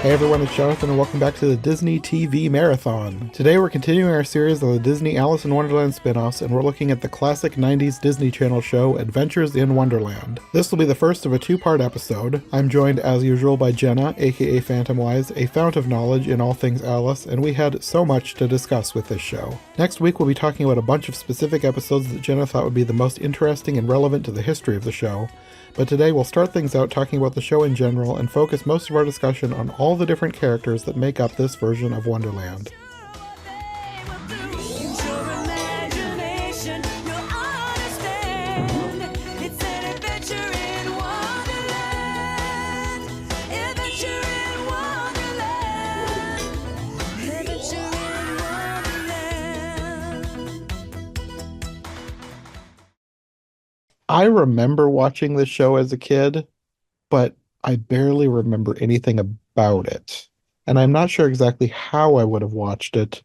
Hey everyone, it's Jonathan and welcome back to the Disney TV Marathon. Today we're continuing our series on the Disney Alice in Wonderland spin-offs and we're looking at the classic 90s Disney Channel show Adventures in Wonderland. This will be the first of a two-part episode. I'm joined as usual by Jenna, aka Phantomwise, a fount of knowledge in all things Alice, and we had so much to discuss with this show. Next week we'll be talking about a bunch of specific episodes that Jenna thought would be the most interesting and relevant to the history of the show. But today we'll start things out talking about the show in general and focus most of our discussion on all the different characters that make up this version of Wonderland. I remember watching this show as a kid, but I barely remember anything about it. And I'm not sure exactly how I would have watched it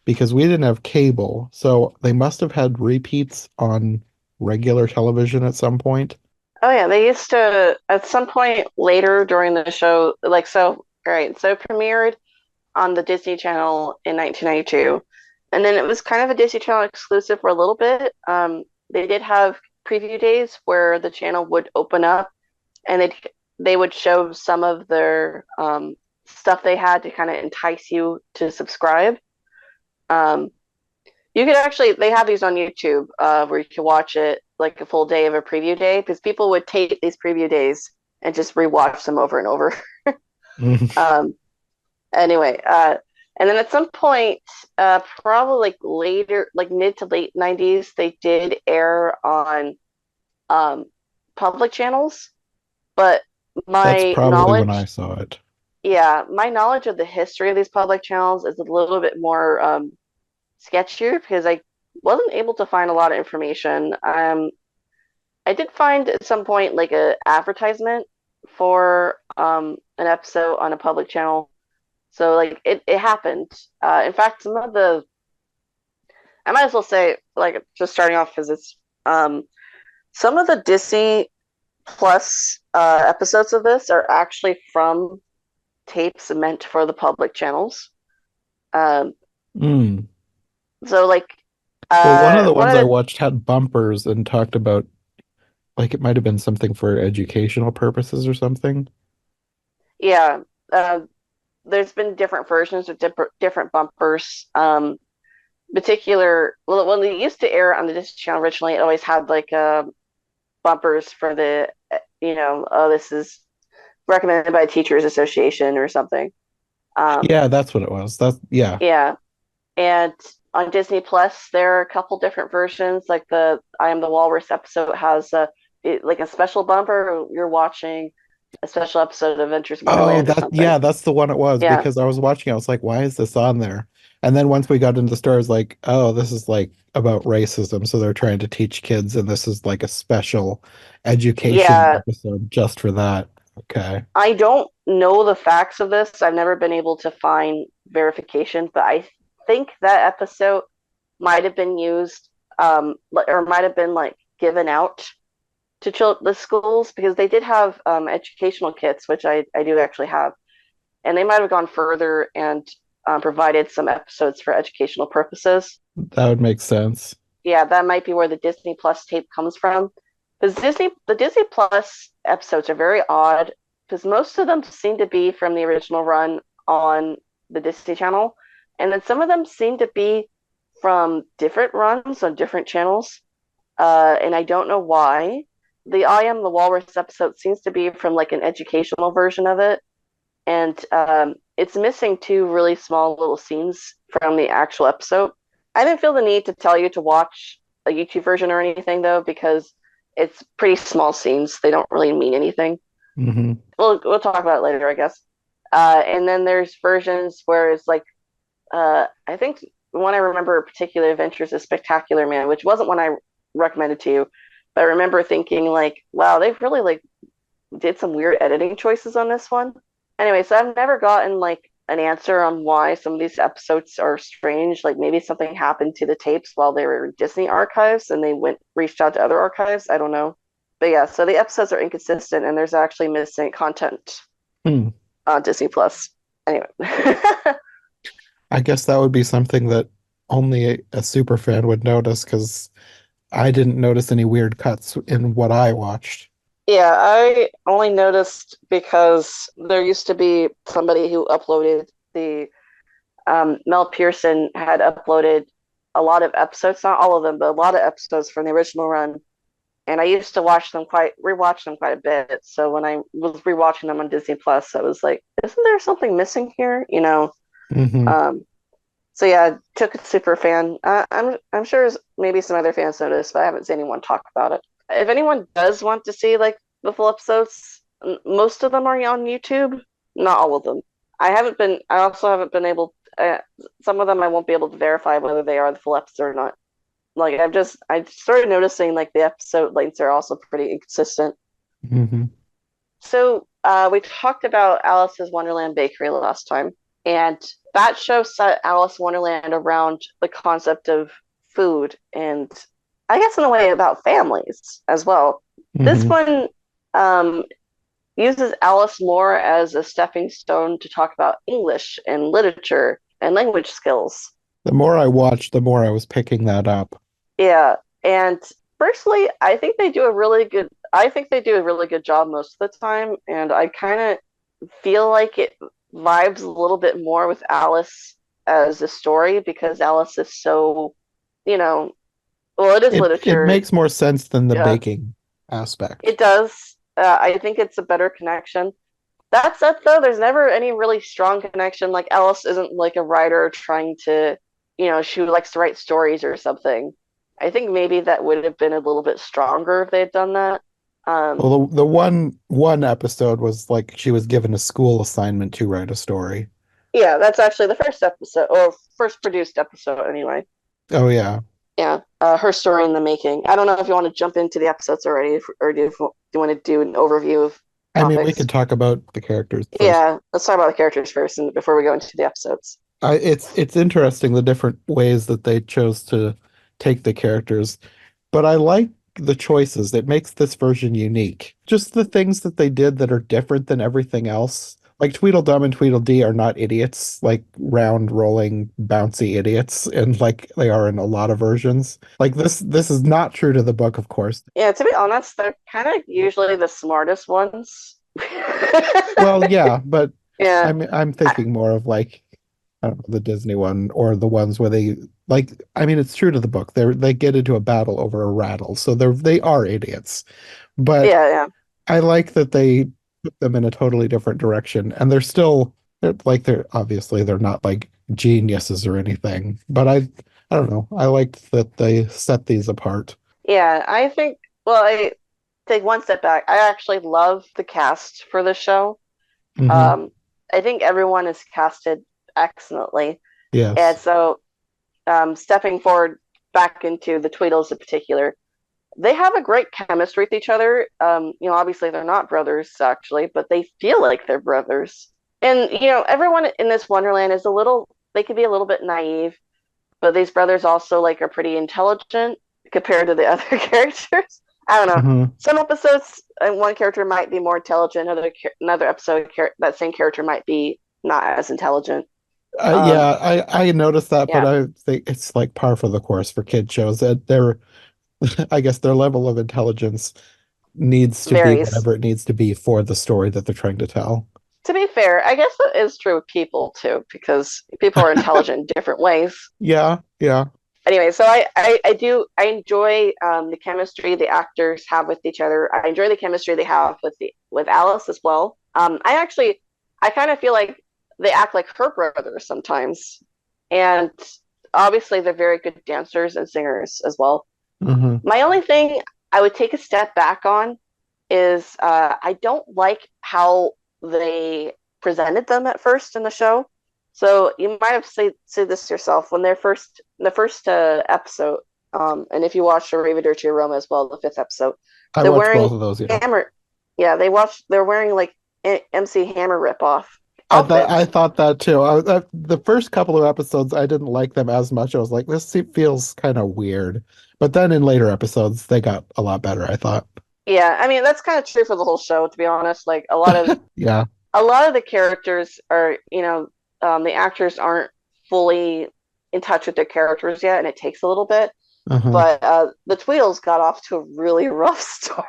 because we didn't have cable. So they must have had repeats on regular television at some point. Oh yeah, they used to at some point later during the show, so it premiered on the Disney Channel in 1992, and then it was kind of a Disney Channel exclusive for a little bit. They did have preview days where the channel would open up and they would show some of their stuff they had to kind of entice you to subscribe. Um, you could actually they have these on YouTube where you can watch it like a full day of a preview day because people would take these preview days and just rewatch them over and over. Um, anyway, and then at some point, probably like later, like mid to late 90s, they did air on um, public channels. But That's my probably when I knowledge, saw it. yeah, my knowledge of the history of these public channels is a little bit more sketchier because I wasn't able to find a lot of information. I did find at some point like a advertisement for an episode on a public channel. So like it happened. In fact, some of the I might as well say like just starting off because it's some of the Disney Plus episodes of this are actually from tapes meant for the public channels. Um, Mm. so like Well, one of the one ones of I the watched had bumpers and talked about like it might have been something for educational purposes or something. yeah, uh, there's been different versions of different bumpers. Well, when they used to air on the Disney Channel originally, it always had like bumpers for the oh, this is recommended by Teachers Association or something. Um, Yeah, that's what it was. That's yeah. yeah, and on Disney Plus, there are a couple different versions. Like the I Am the Walrus episode has like a special bumper. You're watching a special episode of Adventures in Oh, Wonderland or something. that's the one it was Yeah, because I was watching, I was like, why is this on there? And then once we got into the story, I was like, oh, this is like about racism. So they're trying to teach kids, and this is like a special education yeah. episode just for that. Okay. I don't know the facts of this. I've never been able to find verification, but I think that episode might have been used, or might have been like given out to the schools because they did have educational kits, which I do actually have, and they might have gone further and provided some episodes for educational purposes. That would make sense. Yeah, that might be where the Disney Plus tape comes from. Because the Disney Plus episodes are very odd because most of them seem to be from the original run on the Disney Channel, and then some of them seem to be from different runs on different channels. And I don't know why. The I Am the Walrus episode seems to be from like an educational version of it, and it's missing two really small little scenes from the actual episode. I didn't feel the need to tell you to watch a YouTube version or anything though, because it's pretty small scenes. They don't really mean anything. Hmm. We'll talk about it later, I guess. And then there's versions where it's like I think one I remember particular adventures is Spectacular Man, which wasn't one I recommended to you, but I remember thinking like, wow, they've really like did some weird editing choices on this one. Anyway, so I've never gotten like an answer on why some of these episodes are strange. Like maybe something happened to the tapes while they were in Disney archives and they reached out to other archives. I don't know. But yeah, so the episodes are inconsistent and there's actually missing content Hmm. on Disney Plus. Anyway. I guess that would be something that only a super fan would notice because I didn't notice any weird cuts in what I watched. Yeah, I only noticed because there used to be somebody who uploaded the Mel Pearson had uploaded a lot of episodes, not all of them, but a lot of episodes from the original run. And I used to rewatch them quite a bit. So when I was rewatching them on Disney Plus, I was like, isn't there something missing here? Hmm. Um, so yeah, took a super fan. I'm sure maybe some other fans noticed, but I haven't seen anyone talk about it. If anyone does want to see like the full episodes, most of them are on YouTube. Not all of them. I also haven't been able. Some of them I won't be able to verify whether they are the full episode or not. Like I started noticing like the episode lengths are also pretty inconsistent. Hmm. So we talked about Alice's Wonderland Bakery last time, and that show set Alice in Wonderland around the concept of food and I guess in a way about families as well. This Hmm. one um, uses Alice more as a stepping stone to talk about English and literature and language skills. The more I watched, the more I was picking that up. Yeah, and personally, I think they do a really good job most of the time, and I kind of feel like it vibes a little bit more with Alice as a story because Alice is so, you know, well, it is It literature. makes more sense than the Yeah, baking aspect. it does. I think it's a better connection. That said, though, there's never any really strong connection. Like Alice isn't like a writer trying to, she likes to write stories or something. I think maybe that would have been a little bit stronger if they had done that. Um, Well, the one episode was like she was given a school assignment to write a story. yeah, that's actually the first episode, or first produced episode, anyway. Oh yeah. Yeah, her story in the making. I don't know if you want to jump into the episodes already, or do you want to do an overview of I mean, we topics? could talk about the characters first. Yeah, let's talk about the characters first, and before we go into the episodes. It's interesting the different ways that they chose to take the characters, but I like the choices. It makes this version unique. Just the things that they did that are different than everything else. Like Tweedledum and Tweedledee are not idiots, like round, rolling, bouncy idiots, and like they are in a lot of versions. Like this is not true to the book, of course. Yeah, to be honest, they're kind of usually the smartest ones. Well, yeah, but Yeah, I'm thinking more of like I don't know, the Disney one or the ones where they like I mean it's true to the book. They get into a battle over a rattle. So they are idiots. But yeah, yeah, I like that they put them in a totally different direction and they're obviously they're not like geniuses or anything. But I don't know. I liked that they set these apart. yeah. Well, I take one step back. I actually love the cast for the show. Hmm. Um, I think everyone is casted excellently. And Yes. so, stepping forward back into the Tweedles in particular, they have a great chemistry with each other. Obviously they're not brothers actually, but they feel like they're brothers. And everyone in this Wonderland is they could be a little bit naive, but these brothers also like are pretty intelligent compared to the other characters. I don't know. Hmm. Some episodes, one character might be more intelligent. Another episode, that same character might be not as intelligent. Um, Yeah, I noticed that, but yeah, I think it's like par for the course for kid shows that they're I guess their level of intelligence needs to be varies. whatever it needs to be for the story that they're trying to tell. To be fair, I guess that is true with people too, because people are intelligent in different ways. Yeah, yeah. Anyway, so I enjoy the chemistry the actors have with each other. I enjoy the chemistry they have with Alice as well. I kind of feel like they act like her brothers sometimes, and obviously they're very good dancers and singers as well. Hmm. My only thing I would take a step back on is I don't like how they presented them at first in the show. So you might have said this yourself when they're the first episode, and if you watch Arrivederci Roma as well, the fifth episode, I they're watched wearing both of those, yeah. Hammer. Yeah, they're wearing like MC Hammer ripoff I outfits. thought that too. The first couple of episodes, I didn't like them as much. I was like, feels kind of weird. But then in later episodes, they got a lot better, I thought. Yeah, I mean that's kind of true for the whole show, to be honest. Like Yeah. a lot of the characters are, the actors aren't fully in touch with their characters yet, and it takes a little bit. Uh-huh. But the Tweedles got off to a really rough start.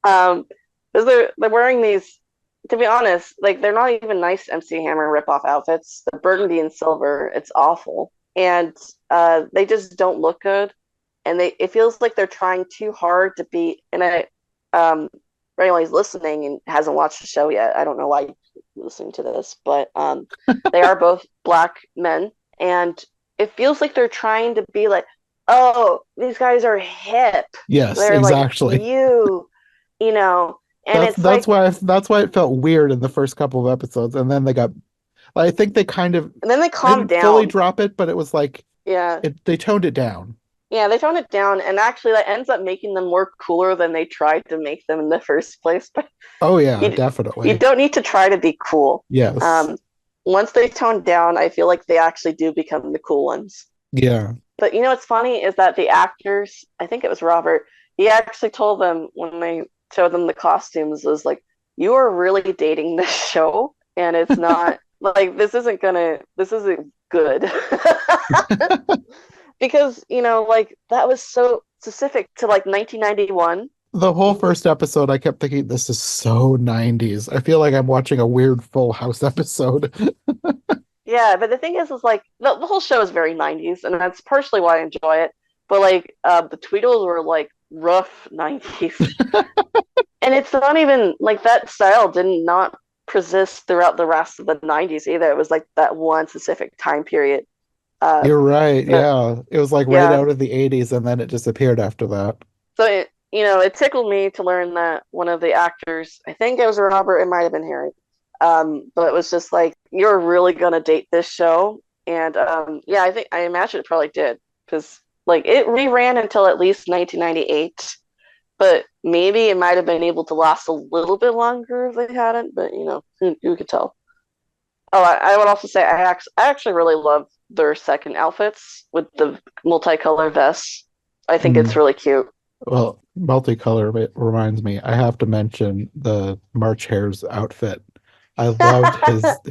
Um, because they're wearing these, to be honest, like they're not even nice MC Hammer ripoff outfits. The burgundy and silver, it's awful, and they just don't look good. And it feels like they're trying too hard to be. And for anyone who's listening and hasn't watched the show yet, I don't know why you're listening to this, but they are both black men, and it feels like they're trying to be like, oh, these guys are hip. Yes, They're like exactly. you know, and That's it's that's like, why that's why it felt weird in the first couple of episodes, and then they got. I think they kind of and then they calm didn't fully down. drop it, but it was like Yeah. they toned it down. Yeah, they tone it down, and actually that ends up making them more cooler than they tried to make them in the first place. But Oh yeah, you you definitely. don't need to try to be cool. Yes. Um, Once they tone down, I feel like they actually do become the cool ones. Yeah. But what's funny is that the actors, I think it was Robert, he actually told them when they showed them the costumes, was like, "You are really dating this show, and it's not like this isn't good." Because like that was so specific to like 1991. The whole first episode, I kept thinking, this is so 90s. I feel like I'm watching a weird Full House episode. Yeah, but the thing is like the whole show is very 90s, and that's partially why I enjoy it. But like the Tweedles were like rough 90s, and it's not even like that style did not persist throughout the rest of the 90s either. It was like that one specific time period. Uh, You're right. that Yeah. It was like right yeah, out of the 80s and then it disappeared after that. so it tickled me to learn that one of the actors, I think it was Robert, it might have been Harry, but it was just like, you're really gonna date this show, and yeah, I imagine it probably did, because like it reran until at least 1998, but maybe it might have been able to last a little bit longer if they hadn't, but who could tell? Oh, I would also say I actually really love their second outfits with the multicolor vests. I think it's Mm. really cute. Well, multicolor reminds me, I have to mention the March Hare's outfit. I loved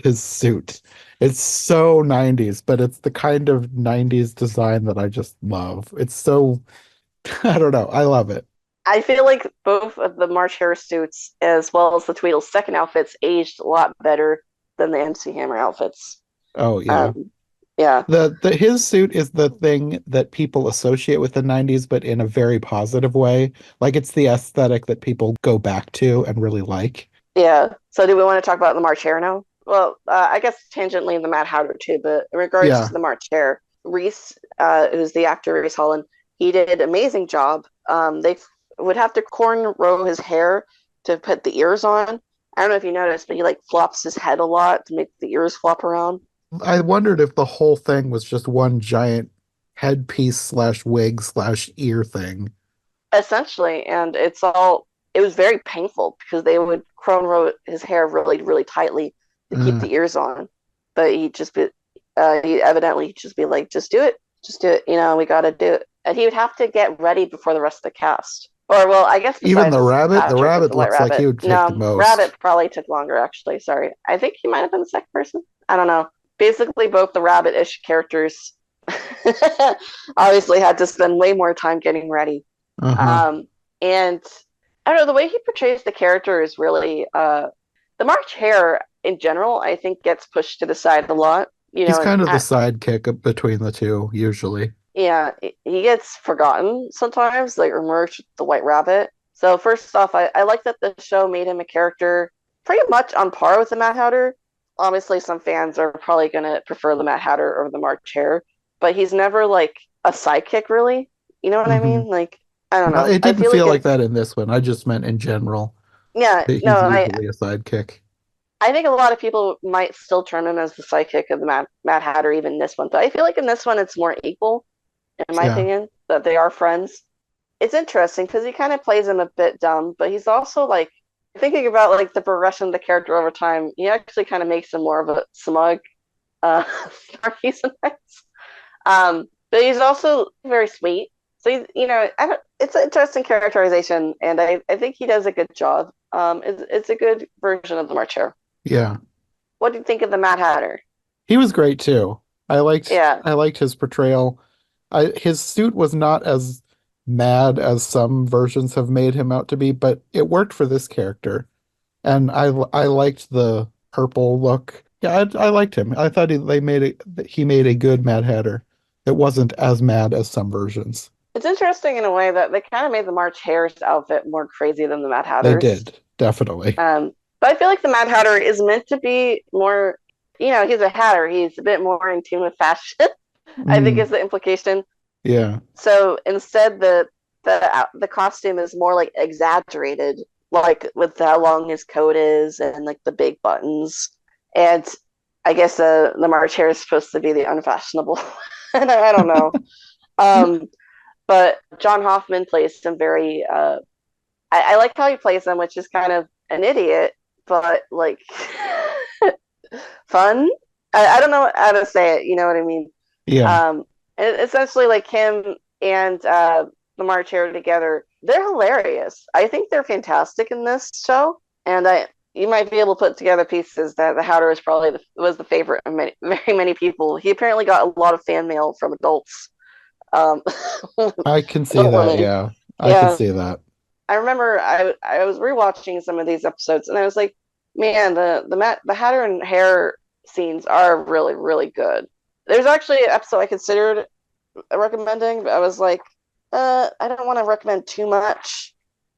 his suit. It's so 90s, but it's the kind of 90s design that I just love. It's so I don't know. I love it. I feel like both of the March Hare suits, as well as the Tweedle's second outfits, aged a lot better than the MC Hammer outfits. Oh yeah. Um, yeah, The his suit is the thing that people associate with the 90s, but in a very positive way. Like it's the aesthetic that people go back to and really like. yeah. So, do we want to talk about the March Hare now? Well, I guess tangentially the Mad Hatter too, but in regards Yeah. to the March Hare, Reese, who's the actor Reese Holland, he did an amazing job. They would have to cornrow his hair to put the ears on. I don't know if you noticed, but he like flops his head a lot to make the ears flop around. I wondered if the whole thing was just one giant headpiece slash wig slash ear thing. Essentially, and it was very painful because they would cornrow his hair really, really tightly to keep Uh, the ears on. But he evidently just be like, just do it, we gotta do it. And he would have to get ready before the rest of the cast. Or, well, I guess Even besides the Patrick with rabbit the White looks like he Rabbit. would take the No, most. Rabbit probably took longer, actually. Sorry. I think he might have been the second person. I don't know. Basically, both the rabbit-ish characters obviously had to spend way more time getting ready. Uh-huh. And I don't know, the way he portrays the character is really the March Hare in general, I think gets pushed to the side a lot. He's And kind of the sidekick between the two, usually. yeah, he gets forgotten sometimes, like Emerge the White Rabbit. So first off, I like that the show made him a character pretty much on par with the Mad Hatter. Obviously, some fans are probably gonna prefer the Mad Hatter over the March Hare, but he's never like a sidekick, really. You know what I Hmm. mean? Like, I don't No, know. it I didn't feel like feel like it's that in this one. I just meant in general yeah, that no, he's usually a sidekick. I think a lot of people might still term him as the sidekick of the Mad Hatter, even in this one. But I feel like in this one, it's more equal, in my Yeah. opinion, that they are friends. It's interesting because he kind of plays him a bit dumb, but he's also like thinking about like the progression of the character over time. He actually kind of makes him more of a smug, snarky sometimes. But he's also very sweet. So he's, I don't, it's an interesting characterization, and I think he does a good job. It's a good version of the March Hare. Yeah. What do you think of the Mad Hatter? He was great too. Yeah, I liked his portrayal. His suit was not as mad as some versions have made him out to be, but it worked for this character. And I liked the purple look. Yeah, I liked him. I thought he made a good Mad Hatter. It wasn't as mad as some versions. it's interesting in a way that they kind of made the March Hare's outfit more crazy than the Mad They Hatter's. did, definitely. But I feel like the Mad Hatter is meant to be more, he's a hatter. He's a bit more in tune with fashion, I think Mm, is the implication. yeah. So instead, the costume is more like exaggerated, like with how long his coat is and like the big buttons. And I guess the March Hare is supposed to be the unfashionable. And I don't know. Um, but John Hoffman plays some very I like how he plays them, which is kind of an idiot, but like fun. I don't know how to say it. You know what I mean? Yeah. Um, essentially, like him and the March Hare together, they're hilarious. I think they're fantastic in this show, and I you might be able to put together pieces that the Hatter is probably was the favorite of many, very many people. He apparently got a lot of fan mail from adults, um, I can see adult that. women. Yeah. I can Yeah, see that. I remember I was rewatching some of these episodes, and I was like, man, the Hatter and Hare scenes are really really good. There's actually an episode I considered recommending, but I was like, I don't want to recommend too much,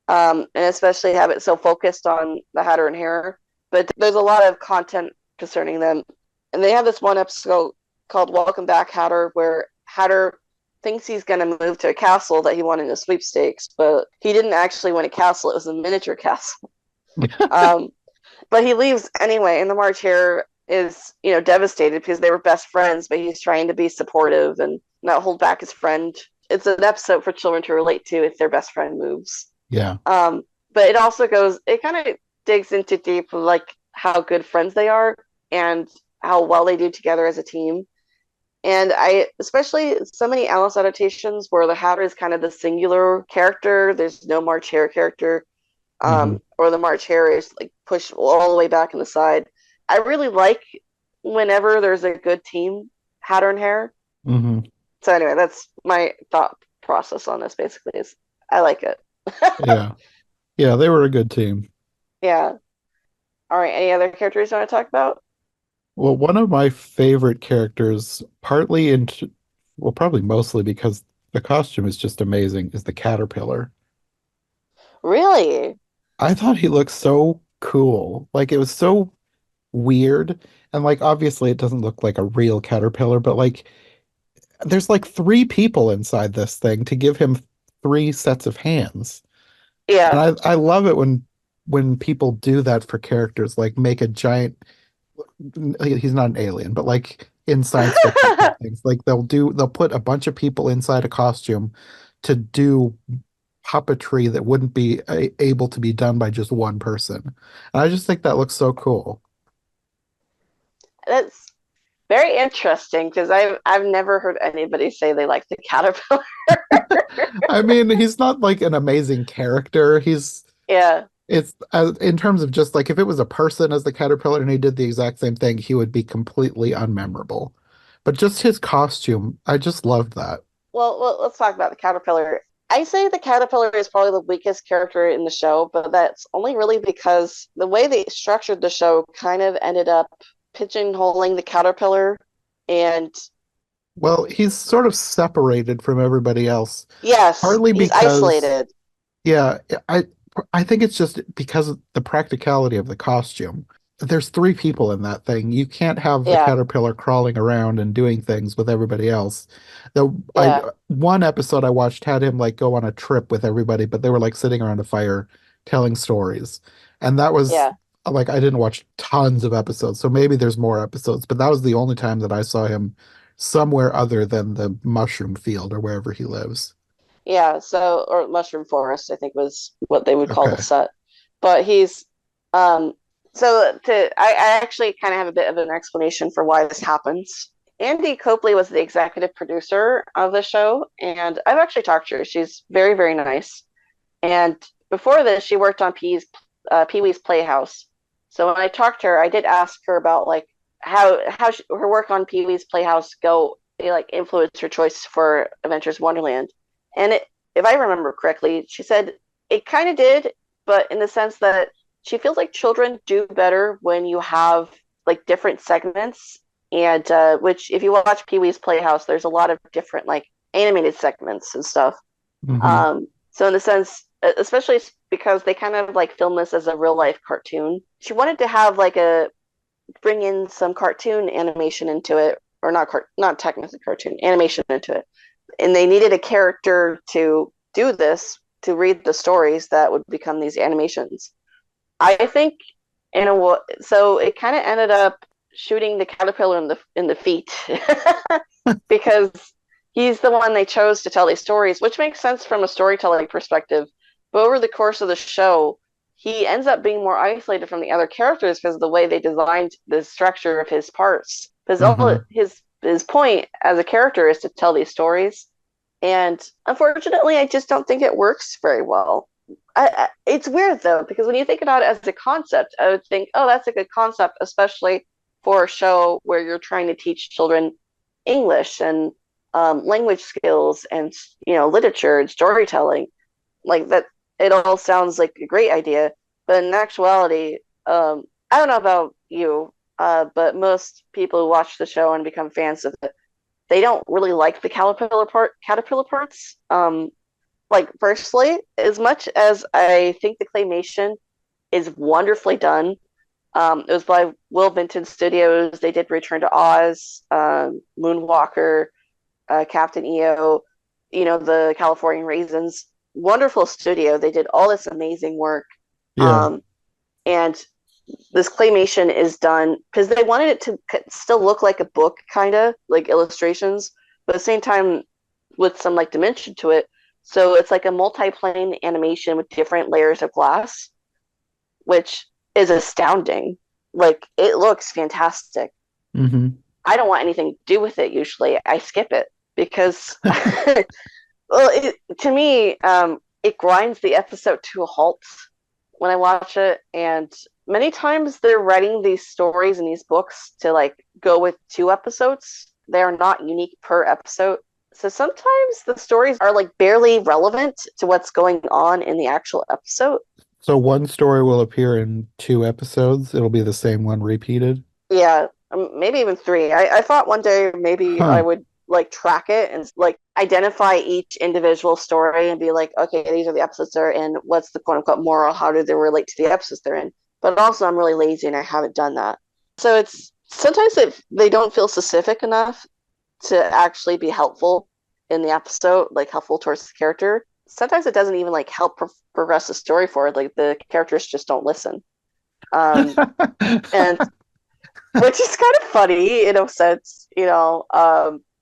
and especially have it so focused on the Hatter and Hare. But there's a lot of content concerning them, and they have this one episode called "Welcome Back, Hatter," where Hatter thinks he's going to move to a castle that he won in a sweepstakes, but he didn't actually win a castle; it was a miniature castle. Um, but he leaves anyway, and the March Hare is devastated because they were best friends, but he's trying to be supportive and not hold back his friend. It's an episode for children to relate to if their best friend moves. Yeah. But it kind of digs into deep like how good friends they are and how well they do together as a team. And I, especially so many Alice adaptations where the Hatter is kind of the singular character. There's no March Hare character, Hmm. or the March Hare is like pushed all the way back in the side. I really like whenever there's a good team, Hatter and Hare. Hmm. So anyway, that's my thought process on this. Basically, is I like it. Yeah. Yeah, they were a good team. Yeah. All right. Any other characters you want to talk about? Well, one of my favorite characters, well, probably mostly because the costume is just amazing, is the caterpillar. Really? I thought he looked so cool. Like it was so weird. And like obviously it doesn't look like a real caterpillar, but like there's like three people inside this thing to give him three sets of hands. And Yeah. I love it when people do that for characters, like make a giant he's not an alien, but like in science fiction type things, like they'll put a bunch of people inside a costume to do puppetry that wouldn't be able to be done by just one person. And I just think that looks so cool. That's very interesting because I've never heard anybody say they like the caterpillar. I mean, he's not like an amazing character. Yeah. It's in terms of just like if it was a person as the caterpillar and he did the exact same thing, he would be completely unmemorable. But just his costume, I just loved that. Well, let's talk about the caterpillar. I say the caterpillar is probably the weakest character in the show, but that's only really because the way they structured the show kind of ended up pigeonholing the caterpillar. And Well, he's sort of separated from everybody else, yes, partly he's because, isolated. yeah, I think it's just because of the practicality of the costume. There's three people in that thing. You can't have the Yeah, caterpillar crawling around and doing things with everybody else. The I yeah, One episode I watched had him like go on a trip with everybody, but they were like sitting around a fire telling stories. And that was yeah, like I didn't watch tons of episodes, so maybe there's more episodes, but that was the only time that I saw him somewhere other than the mushroom field or wherever he lives. yeah. So, or mushroom forest, I think was what they would call the Okay. set. But he's um I actually kind of have a bit of an explanation for why this happens. Andy Copley was the executive producer of the show, and I've actually talked to her. She's very, very nice. And before this, she worked on Pee-wee's Playhouse. So when I talked to her, I did ask her about like her work on Pee-wee's Playhouse like influenced her choice for Adventures Wonderland. And if I remember correctly, she said it kind of did, but in the sense that she feels like children do better when you have like different segments. And which, if you watch Pee-wee's Playhouse, there's a lot of different like animated segments and stuff. Hmm. So in the sense, especially because they kind of like film this as a real life cartoon, she wanted to have like a bring in some cartoon animation into it, or not technically cartoon animation into it, and they needed a character to do this to read the stories that would become these animations. I think so it kind of ended up shooting the caterpillar in the feet because he's the one they chose to tell these stories, which makes sense from a storytelling perspective. But over the course of the show, he ends up being more isolated from the other characters because of the way they designed the structure of his parts. Because Uh-huh. his point as a character is to tell these stories, and unfortunately, I just don't think it works very well. It's weird though, because when you think about it as a concept, I would think, oh, that's a good concept, especially for a show where you're trying to teach children English and language skills and literature and storytelling. Like that, it all sounds like a great idea, but in actuality, I don't know about you, but most people who watch the show and become fans of it, they don't really like the caterpillar parts. Like firstly, as much as I think the claymation is wonderfully done, it was by Will Vinton Studios. They did Return to Oz, Moonwalker, Captain EO, the California Raisins. Wonderful studio. They did all this amazing work. Yeah. Um, and this claymation is done because they wanted it to still look like a book, kind of like illustrations, but at the same time with some like dimension to it. So it's like a multi-plane animation with different layers of glass, which is astounding. Like it looks fantastic. Hmm. I don't want anything to do with it usually. I skip it because well, to me, it grinds the episode to a halt when I watch it, and many times they're writing these stories and these books to like go with 2 episodes. They are not unique per episode. So sometimes the stories are like barely relevant to what's going on in the actual episode. So one story will appear in 2 episodes. It'll be the same one repeated. Yeah, maybe even 3. I thought one day maybe I Huh. would like track it and like identify each individual story and be like, okay, these are the episodes they're in. What's the quote unquote moral? How do they relate to the episodes they're in? But also, I'm really lazy and I haven't done that. So it's sometimes they don't feel specific enough to actually be helpful in the episode, like helpful towards the character. Sometimes it doesn't even like help progress the story forward. Like the characters just don't listen. Um, and which is kind of funny in a sense,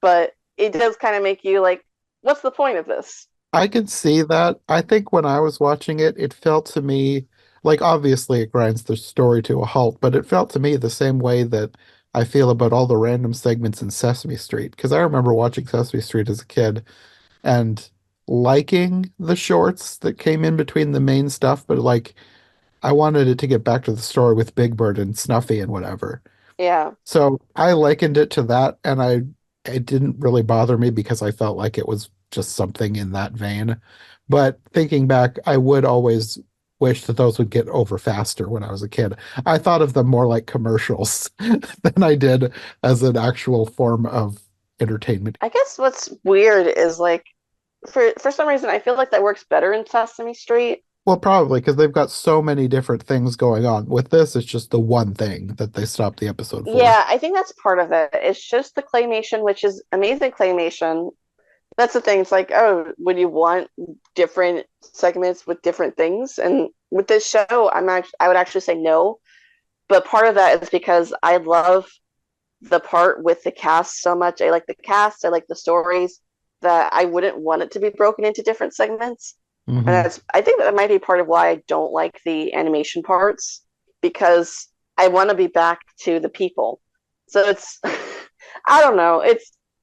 but it does kind of make you like, what's the point of this? I could see that. I think when I was watching it, it felt to me like obviously it grinds the story to a halt, but it felt to me the same way that I feel about all the random segments in Sesame Street. Because I remember watching Sesame Street as a kid and liking the shorts that came in between the main stuff, but like I wanted it to get back to the story with Big Bird and Snuffy and whatever. Yeah, So I likened it to that, and it didn't really bother me because I felt like it was just something in that vein. But thinking back, I would always wish that those would get over faster when I was a kid. I thought of them more like commercials than I did as an actual form of entertainment. I guess what's weird is like for some reason I feel like that works better in Sesame Street. Well, probably because they've got so many different things going on. With this, it's just the one thing that they stopped the episode for. Yeah, I think that's part of it. It's just the claymation, which is amazing claymation. That's the thing. It's like, oh, would you want different segments with different things? And with this show, I would actually say no. But part of that is because I love the part with the cast so much. I like the cast, I like the stories that I wouldn't want it to be broken into different segments. And Hmm. I think that might be part of why I don't like the animation parts because I want to be back to the people. So it's I don't know.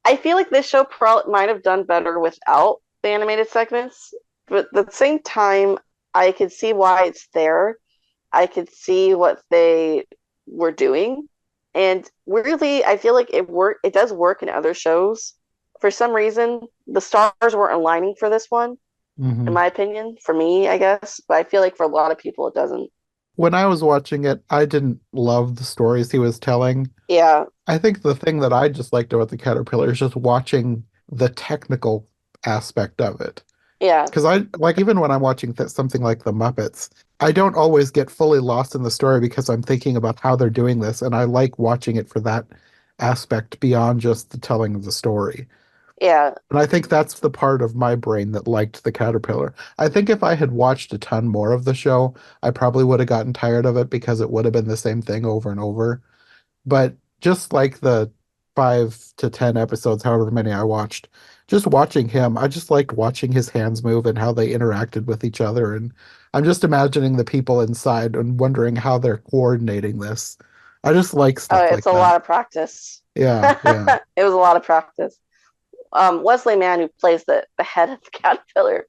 I feel like this show might have done better without the animated segments, but at the same time, I can see why it's there I could see what they were doing. And weirdly, I feel like it does work in other shows. For some reason, the stars weren't aligning for this one, in Hmm. my opinion, for me, I guess. But I feel like for a lot of people it doesn't. When I was watching it, I didn't love the stories he was telling. Yeah, I think the thing that I just liked about the caterpillar is just watching the technical aspect of it. yeah, Because I like even when I'm watching something like The Muppets, I don't always get fully lost in the story because I'm thinking about how they're doing this, and I like watching it for that aspect beyond just the telling of the story. yeah. And I think that's the part of my brain that liked the caterpillar. I think if I had watched a ton more of the show, I probably would have gotten tired of it because it would have been the same thing over and over. But just like the 5 to 10 episodes, however many I watched, just watching him, I just liked watching his hands move and how they interacted with each other. And I'm just imagining the people inside and wondering how they're coordinating this. I just like Oh, stuff it's like a that. lot of practice. Yeah, yeah. It was a lot of practice. Wesley Mann, who plays the head of the caterpillar,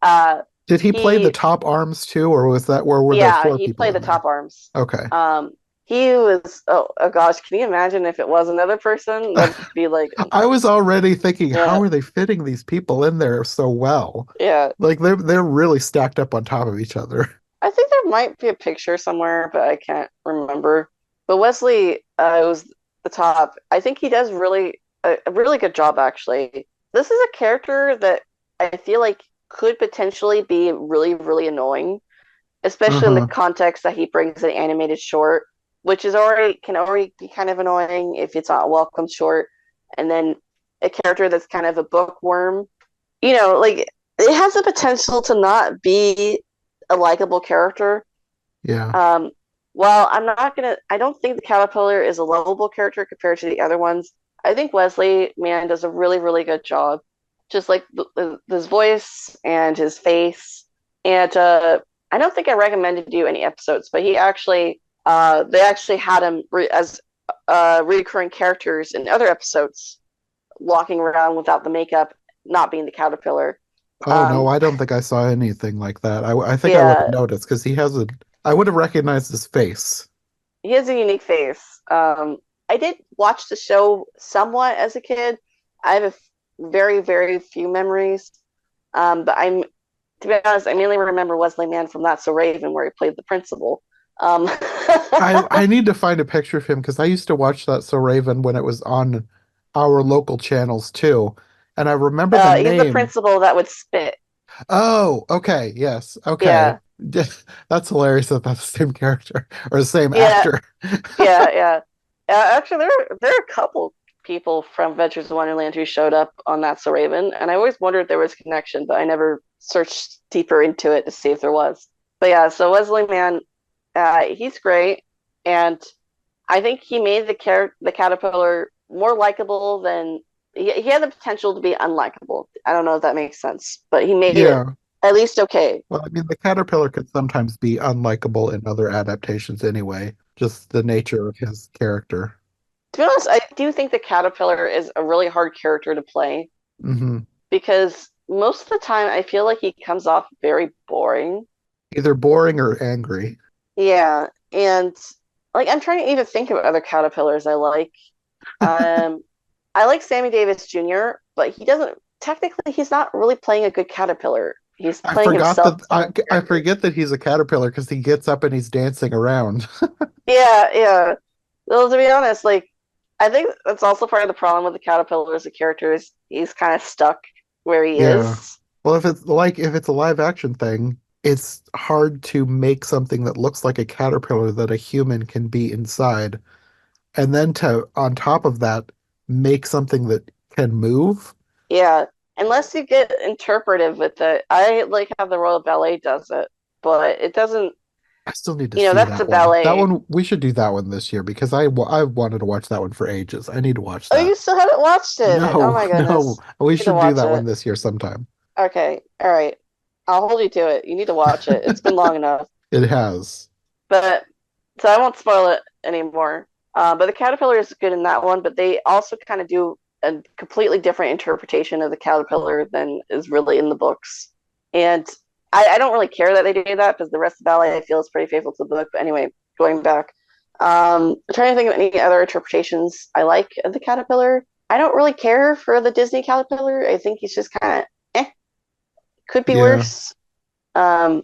uh, Did he play the he top arms too, or was that where were there yeah, four he people played the in there? top arms. Okay. Um, he was oh gosh, can you imagine if it was another person? That'd be like I was already thinking, how yeah, are they fitting these people in there so well? yeah. Like they're really stacked up on top of each other. I think there might be a picture somewhere, but I can't remember. But Wesley was the top. I think he does a really good job actually. This is a character that I feel like could potentially be really annoying, especially in the Uh-huh. context that he brings an animated short, which is already can already be kind of annoying if it's not a welcome short, and then a character that's kind of a bookworm. Like it has the potential to not be a likable character. Yeah. Um, while I don't think the caterpillar is a lovable character compared to the other ones. I think Wesley Mann does a really good job, just like his voice and his face. And I don't think I recommended you any episodes, but they actually had him as recurring characters in other episodes, walking around without the makeup, not being the caterpillar. Oh no, Um, I don't think I saw anything like that. I think I would have yeah, noticed because I would have recognized his face. he has a unique face. I did watch the show somewhat as a kid. I have very few memories. But to be honest, I mainly remember Wesley Mann from That's So Raven, where he played the principal. Um, I need to find a picture of him because I used to watch that So Raven when it was on our local channels too. And I remember the he's the name. principal that would spit. Oh, okay, yes, okay. Yeah, That's hilarious that that's the same character or the same yeah, actor. yeah. Actually, there are a couple people from Adventures in Wonderland who showed up on That's So Raven, and I always wondered if there was a connection, but I never searched deeper into it to see if there was. But yeah, so Wesley Mann, he's great, and I think he made the caterpillar more likable than he had the potential to be unlikable. I don't know if that makes sense, but he made it Yeah. at least okay. Well, I mean, the caterpillar could sometimes be unlikable in other adaptations anyway, just the nature of his character. To be honest, I do think the caterpillar is a really hard character to play Hmm. because most of the time I feel like he comes off very boring. Either boring or angry. Yeah, and like I'm trying to even think of other caterpillars I like. Um, I like Sammy Davis Jr., but he doesn't technically he's not really playing a good caterpillar. He's I playing forgot himself that as a I character. forget that he's a caterpillar because he gets up and he's dancing around. Yeah. Well, to be honest, like I think that's also part of the problem with the caterpillar as a character is he's kind of stuck where he Yeah. is. Well, if it's a live action thing, it's hard to make something that looks like a caterpillar that a human can be inside. And then to on top of that, make something that can move. Yeah, unless you get interpretive with it. I like how the Royal Ballet does it, but it doesn't. I still need to see That's a that one. That ballet. one, we should do that one this year because I wanted to watch that one for ages. I need to watch Oh, that. you still haven't watched it? Oh No, my no, goodness, we you need to should do watch that one it. this year sometime. Okay, all right. I'll hold you to it. You need to watch it. It's been long enough. It has. But so I won't spoil it anymore. But the caterpillar is good in that one, but they also kind of do a completely different interpretation of the caterpillar than is really in the books. And I don't really care that they do that because the rest of the ballet I feel is pretty faithful to the book. But anyway, going back, I'm trying to think of any other interpretations I like of the caterpillar. I don't really care for the Disney caterpillar. I think he's just kind of could be Yeah. worse. Um,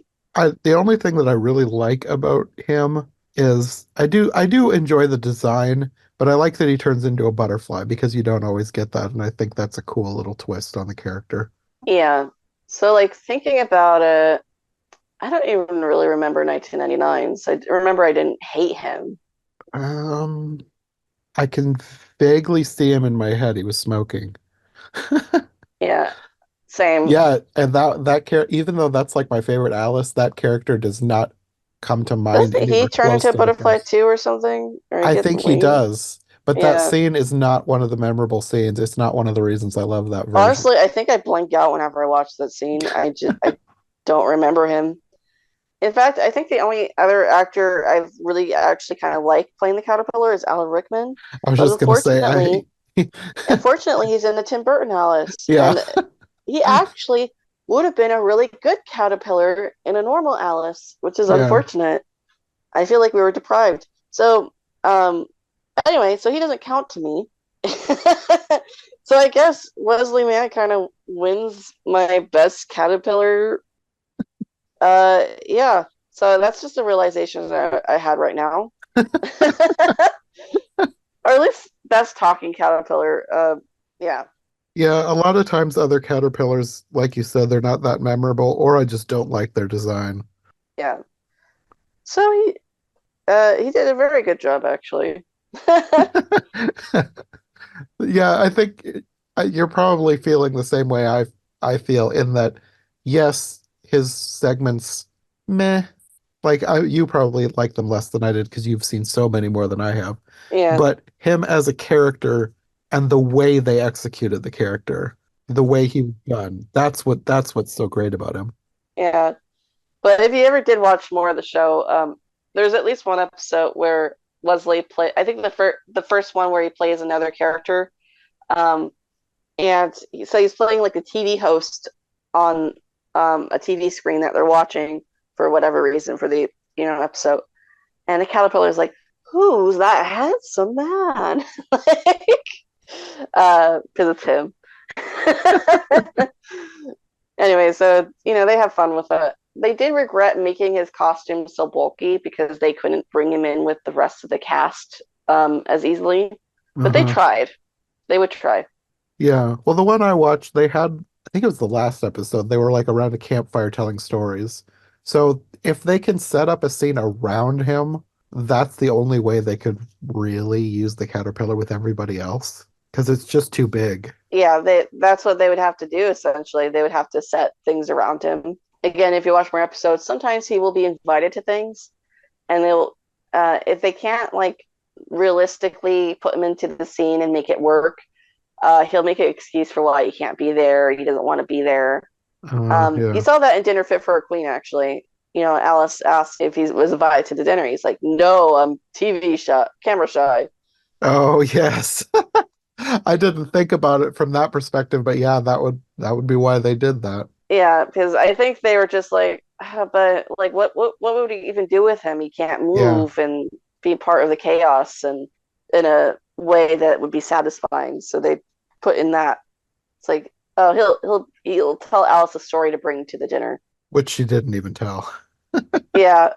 The only thing that I really like about him is I do enjoy the design, but I like that he turns into a butterfly because you don't always get that, and I think that's a cool little twist on the character. yeah. So like thinking about it, I don't even really remember 1999. So I remember I didn't hate him. Um, I can vaguely see him in my head. He was smoking. Yeah, same. Yeah, and that character, even though that's like my favorite Alice, that character does not come to mind Doesn't he anywhere turn close into a to the butterfly first. too or something? Or he I gets think he wings? does, but that Yeah. scene is not one of the memorable scenes. It's not one of the reasons I love that version. Honestly, I think I blank out whenever I watch that scene. I don't remember him. In fact, I think the only other actor I've really actually kind of liked playing the caterpillar is Alan Rickman. I was But just gonna say, unfortunately, he's in the Tim Burton Alice, yeah, and he actually would have been a really good caterpillar in a normal Alice, which is yeah, unfortunate. I feel like we were deprived. So, um, anyway, so he doesn't count to me. So I guess Leslie Mann kind of wins my best caterpillar. Yeah. So that's just a realization that I had right now, or at least best talking caterpillar. Yeah, yeah. A lot of times, other caterpillars, like you said, they're not that memorable, or I just don't like their design. yeah. So he did a very good job actually. Yeah, I think you're probably feeling the same way I feel in that, yes, his segments, meh. Like you probably like them less than I did because you've seen so many more than I have. Yeah, But him as a character and the way they executed the character, the way he was done, that's what's so great about him. yeah. But if you ever did watch more of the show, there's at least one episode where Leslie play. I think the first one where he plays another character, um, and so he's playing like a TV host on a TV screen that they're watching for whatever reason for the episode, and the caterpillar is like, "Who's that handsome man?" Like, because it's him. Anyway, so they have fun with it. They did regret making his costume so bulky because they couldn't bring him in with the rest of the cast as easily. But they Uh-huh. tried. They would try. Yeah. Well, the one I watched, they had, I think it was the last episode, they were like around a campfire telling stories. So if they can set up a scene around him, that's the only way they could really use the caterpillar with everybody else because it's just too big. Yeah, that's what they would have to do essentially. They would have to set things around him. Again, if you watch more episodes, sometimes he will be invited to things and they'll if they can't like realistically put him into the scene and make it work, he'll make an excuse for why he can't be there. He doesn't want to be there. You Yeah. saw that in Dinner Fit for a Queen, actually. Alice asked if he was invited to the dinner. He's like, "No, I'm TV shy, camera shy." Oh, yes. I didn't think about it from that perspective, but yeah, that would be why they did that. Yeah, because I think they were just like, but like, what would he even do with him? He can't Yeah. move and be part of the chaos and in a way that would be satisfying. So they put in that. It's like, oh, he'll tell Alice a story to bring to the dinner. Which she didn't even tell. Yeah.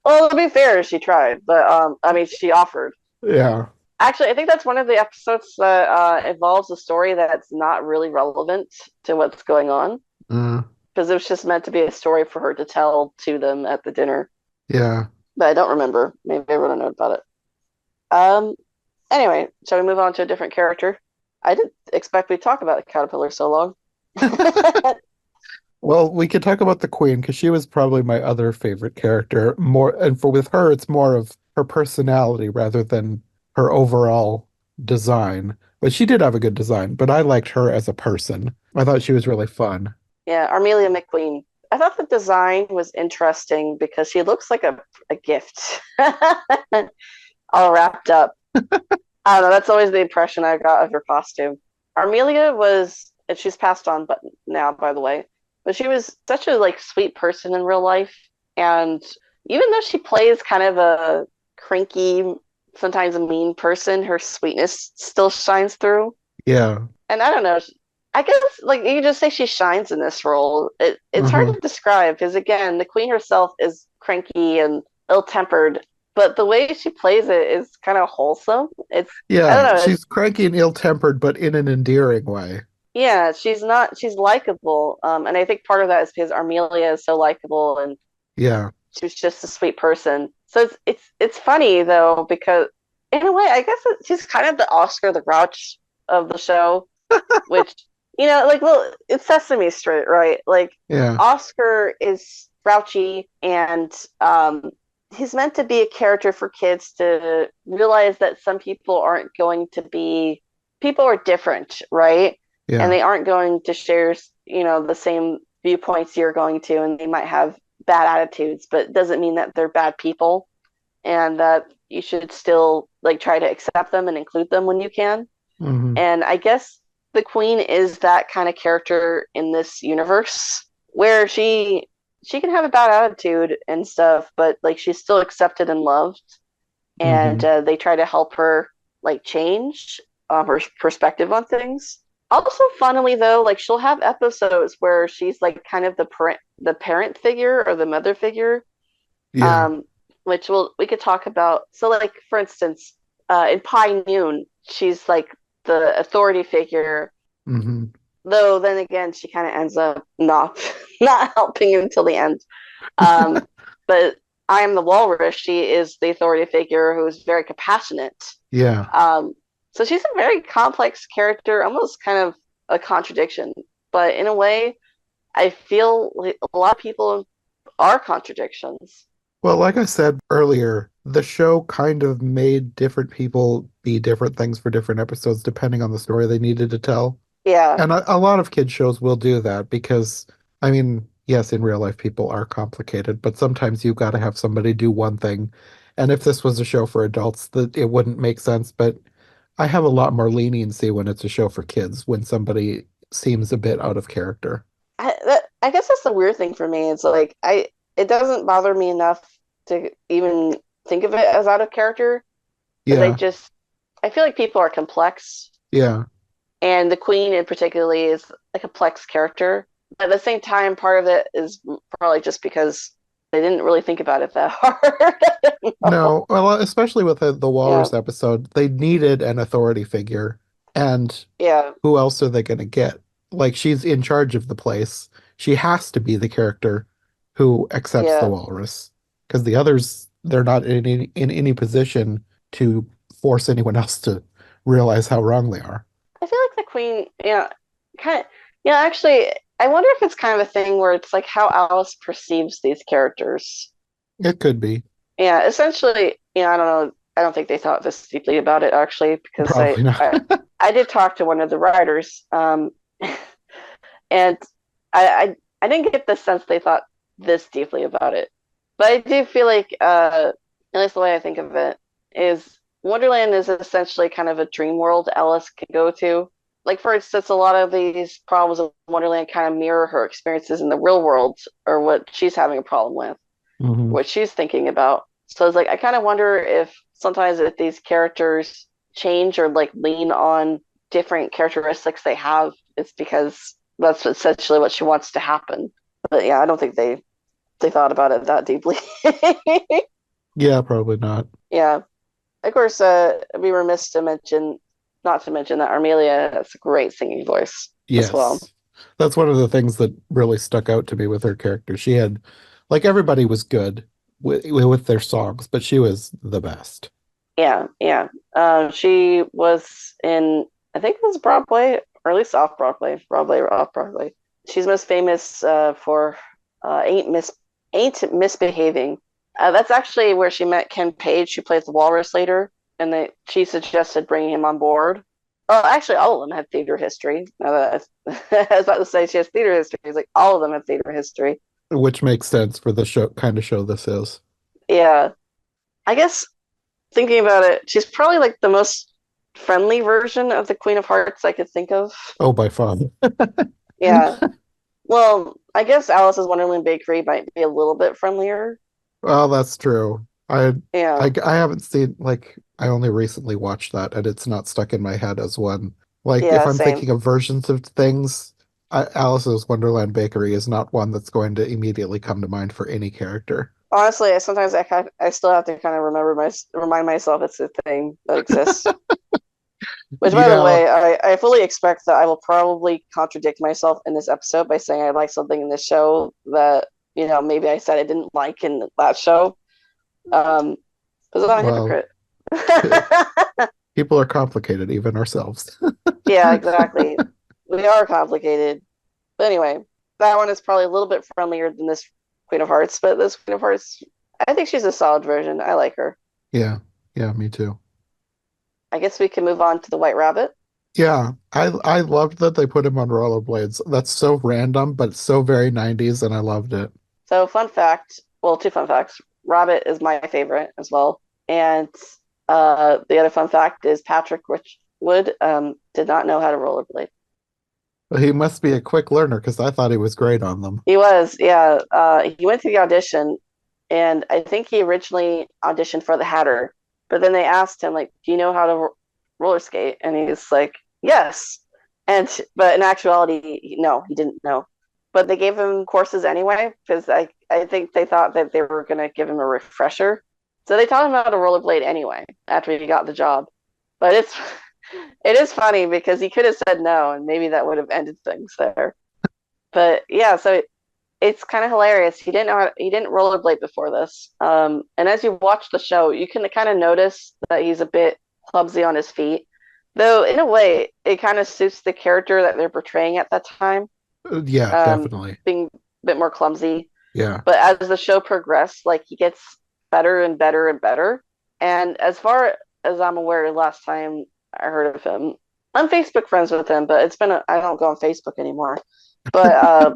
Well, to be fair, she tried, but I mean, she offered. Yeah. Actually, I think that's one of the episodes that involves a story that's not really relevant to what's going on Uh, because it was just meant to be a story for her to tell to them at the dinner. yeah. But I don't remember. Maybe I wrote a note about it. Um. Anyway, shall we move on to a different character? I didn't expect we'd talk about the caterpillar so long. Well, we could talk about the Queen because she was probably my other favorite character. More, and for with her, it's more of her personality rather than her overall design. But she did have a good design, but I liked her as a person. I thought she was really fun. Yeah, Armelia McQueen. I thought the design was interesting because she looks like a gift, all wrapped up. I don't know. That's always the impression I got of her costume. Armelia was, and she's passed on, but now, by the way. but she was such a like sweet person in real life. And even though she plays kind of a cranky, sometimes a mean person, her sweetness still shines through. Yeah. And I don't know, I guess like you just say she shines in this role. It's hard Uh-huh. to describe because again, the queen herself is cranky and ill-tempered, but the way she plays it is kind of wholesome. I don't Yeah, know, she's cranky and ill-tempered, but in an endearing way. yeah, she's likable. And I think part of that is because Armelia is so likable and Yeah. she was just a sweet person. So it's funny though because in a way, I guess she's kind of the Oscar the Grouch of the show, which like well, it's Sesame Street, right? Like Yeah. Oscar is grouchy and he's meant to be a character for kids to realize that some people aren't going to be people are different, right? And Yeah. they aren't going to share, the same viewpoints you're going to, and they might have bad attitudes, but it doesn't mean that they're bad people and that you should still like try to accept them and include them when you can. Hmm. And I guess the queen is that kind of character in this universe where she can have a bad attitude and stuff, but like she's still accepted and loved, and Hmm. they try to help her like change her perspective on things. Also, funnily though, like she'll have episodes where she's like kind of the parent figure or the mother figure, Yeah. um, which we could talk about. So, like for instance, in Pie Noon, she's like the authority figure. Hmm. Though then again, she kind of ends up not not helping until the end. Um, but I am the walrus. She is the authority figure who is very compassionate. Yeah. Um, so she's a very complex character, almost kind of a contradiction. But in a way, I feel like a lot of people are contradictions. Well, like I said earlier, the show kind of made different people be different things for different episodes depending on the story they needed to tell. Yeah, And a lot of kids shows will do that because, I mean, yes, in real life people are complicated, but sometimes you've got to have somebody do one thing. And if this was a show for adults, that it wouldn't make sense. But I have a lot more leniency when it's a show for kids, when somebody seems a bit out of character. I guess that's the weird thing for me. It's like it doesn't bother me enough to even think of it as out of character because Yeah, I feel like people are complex, yeah. and the queen in particularly is a complex character. At the same time, part of it is probably just because they didn't really think about it that hard. No, well, especially with the Yeah, Walrus episode, they needed an authority figure. And yeah, who else are they going to get? Like, she's in charge of the place. She has to be the character who accepts the yeah. walrus. Because the others, they're not in any position to force anyone else to realize how wrong they are. I feel like the queen, kind of, actually, I wonder if it's kind of a thing where it's like how Alice perceives these characters. It could be. Yeah, essentially, I don't know. I don't think they thought this deeply about it actually, because Probably not. I did talk to one of the writers, and I didn't get the sense they thought this deeply about it. But I do feel like, at least the way I think of it, is Wonderland is essentially kind of a dream world Alice can go to. Like, for instance, a lot of these problems of Wonderland kind of mirror her experiences in the real world or what she's having a problem with, Hmm. what she's thinking about. So it's like, I kind of wonder if sometimes if these characters change or like lean on different characteristics they have, it's because that's essentially what she wants to happen. But yeah, I don't think they thought about it that deeply. Yeah, probably not. Yeah. Of course, we were remiss to mention, not to mention that Armelia has a great singing voice as well. Yes. That's one of the things that really stuck out to me with her character. She had, like, everybody was good with their songs, but she was the best. Yeah, yeah. She was in, I think it was Broadway, or at least off Broadway, Broadway or off Broadway. She's most famous for Ain't Misbehaving. That's actually where she met Ken Page, who plays the Walrus later, and she suggested bringing him on board. Well, actually, all of them have theater history. Now that I was about to say she has theater history, it's like all of them have theater history. Which makes sense for the show kind of show this is. Yeah, I guess thinking about it, she's probably like the most friendly version of the Queen of Hearts I could think of. Oh, by far. Yeah. Well, I guess Alice's Wonderland Bakery might be a little bit friendlier. Well, that's true. Yeah, I haven't seen like I only recently watched that and it's not stuck in my head as one. Like if yeah, I'm same. thinking of versions of things, Alice's Wonderland Bakery is not one that's going to immediately come to mind for any character. Honestly, sometimes I still have to kind of remind myself it's a thing that exists. Which, by the Yeah, way, I fully expect that I will probably contradict myself in this episode by saying I like something in this show that, maybe I said I didn't like in that show. Because I'm not a well, hypocrite. p- people are complicated, even ourselves. Yeah, exactly. We are complicated. But anyway, that one is probably a little bit friendlier than this Queen of Hearts, but this Queen of Hearts, I think she's a solid version. I like her. Yeah, yeah, me too. I guess we can move on to the White Rabbit. Yeah, I loved that they put him on rollerblades. That's so random, but so very 90s, and I loved it. So, fun fact, well, two fun facts. Rabbit is my favorite as well. And the other fun fact is Patrick Richwood did not know how to rollerblade. He must be a quick learner because I thought he was great on them. He was, yeah. He went to the audition, and I think he originally auditioned for the Hatter, but then they asked him, like, "Do you know how to roller skate?" And he's like, "Yes." But in actuality, no, he didn't know. But they gave him courses anyway because I think they thought that they were going to give him a refresher. So they taught him how to rollerblade anyway after he got the job. But it is funny because he could have said no, and maybe that would have ended things there. But yeah, so it's kind of hilarious. He didn't rollerblade before this. And as you watch the show, you can kind of notice that he's a bit clumsy on his feet. Though in a way, it kind of suits the character that they're portraying at that time, Yeah, definitely. being a bit more clumsy. Yeah. But as the show progressed, like he gets better and better and better. And as far as I'm aware, last time I heard of him, I'm Facebook friends with him, but I don't go on Facebook anymore. But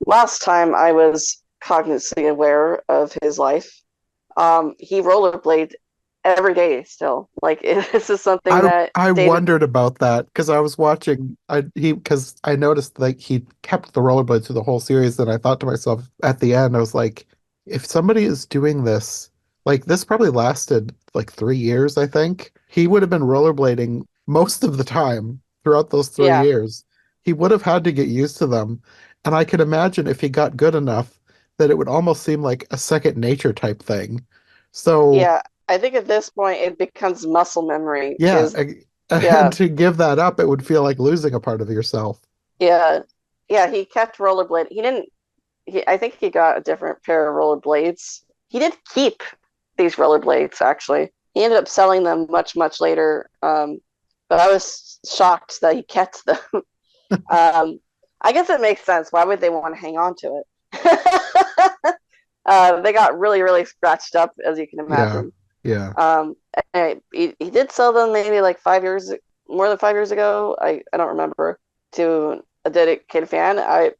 last time I was cognizantly aware of his life, he rollerblade every day still. Like this is something that I David, wondered about that because I was watching he because I noticed like he kept the rollerblades through the whole series and I thought to myself at the end I was like if somebody is doing this like this probably lasted like 3 years I think he would have been rollerblading most of the time throughout those three yeah, years he would have had to get used to them and I could imagine if he got good enough that it would almost seem like a second nature type thing so yeah. I think at this point it becomes muscle memory yeah, because and yeah, to give that up, it would feel like losing a part of yourself. yeah, yeah. He kept rollerblade. He didn't. I think he got a different pair of rollerblades. He did keep these rollerblades actually. He ended up selling them much later. But I was shocked that he kept them. I guess it makes sense. Why would they want to hang on to it? They got really scratched up, as you can Yeah, imagine. yeah. Anyway, he did sell them maybe like 5 years, more than 5 years ago. I don't remember to a dedicated fan. I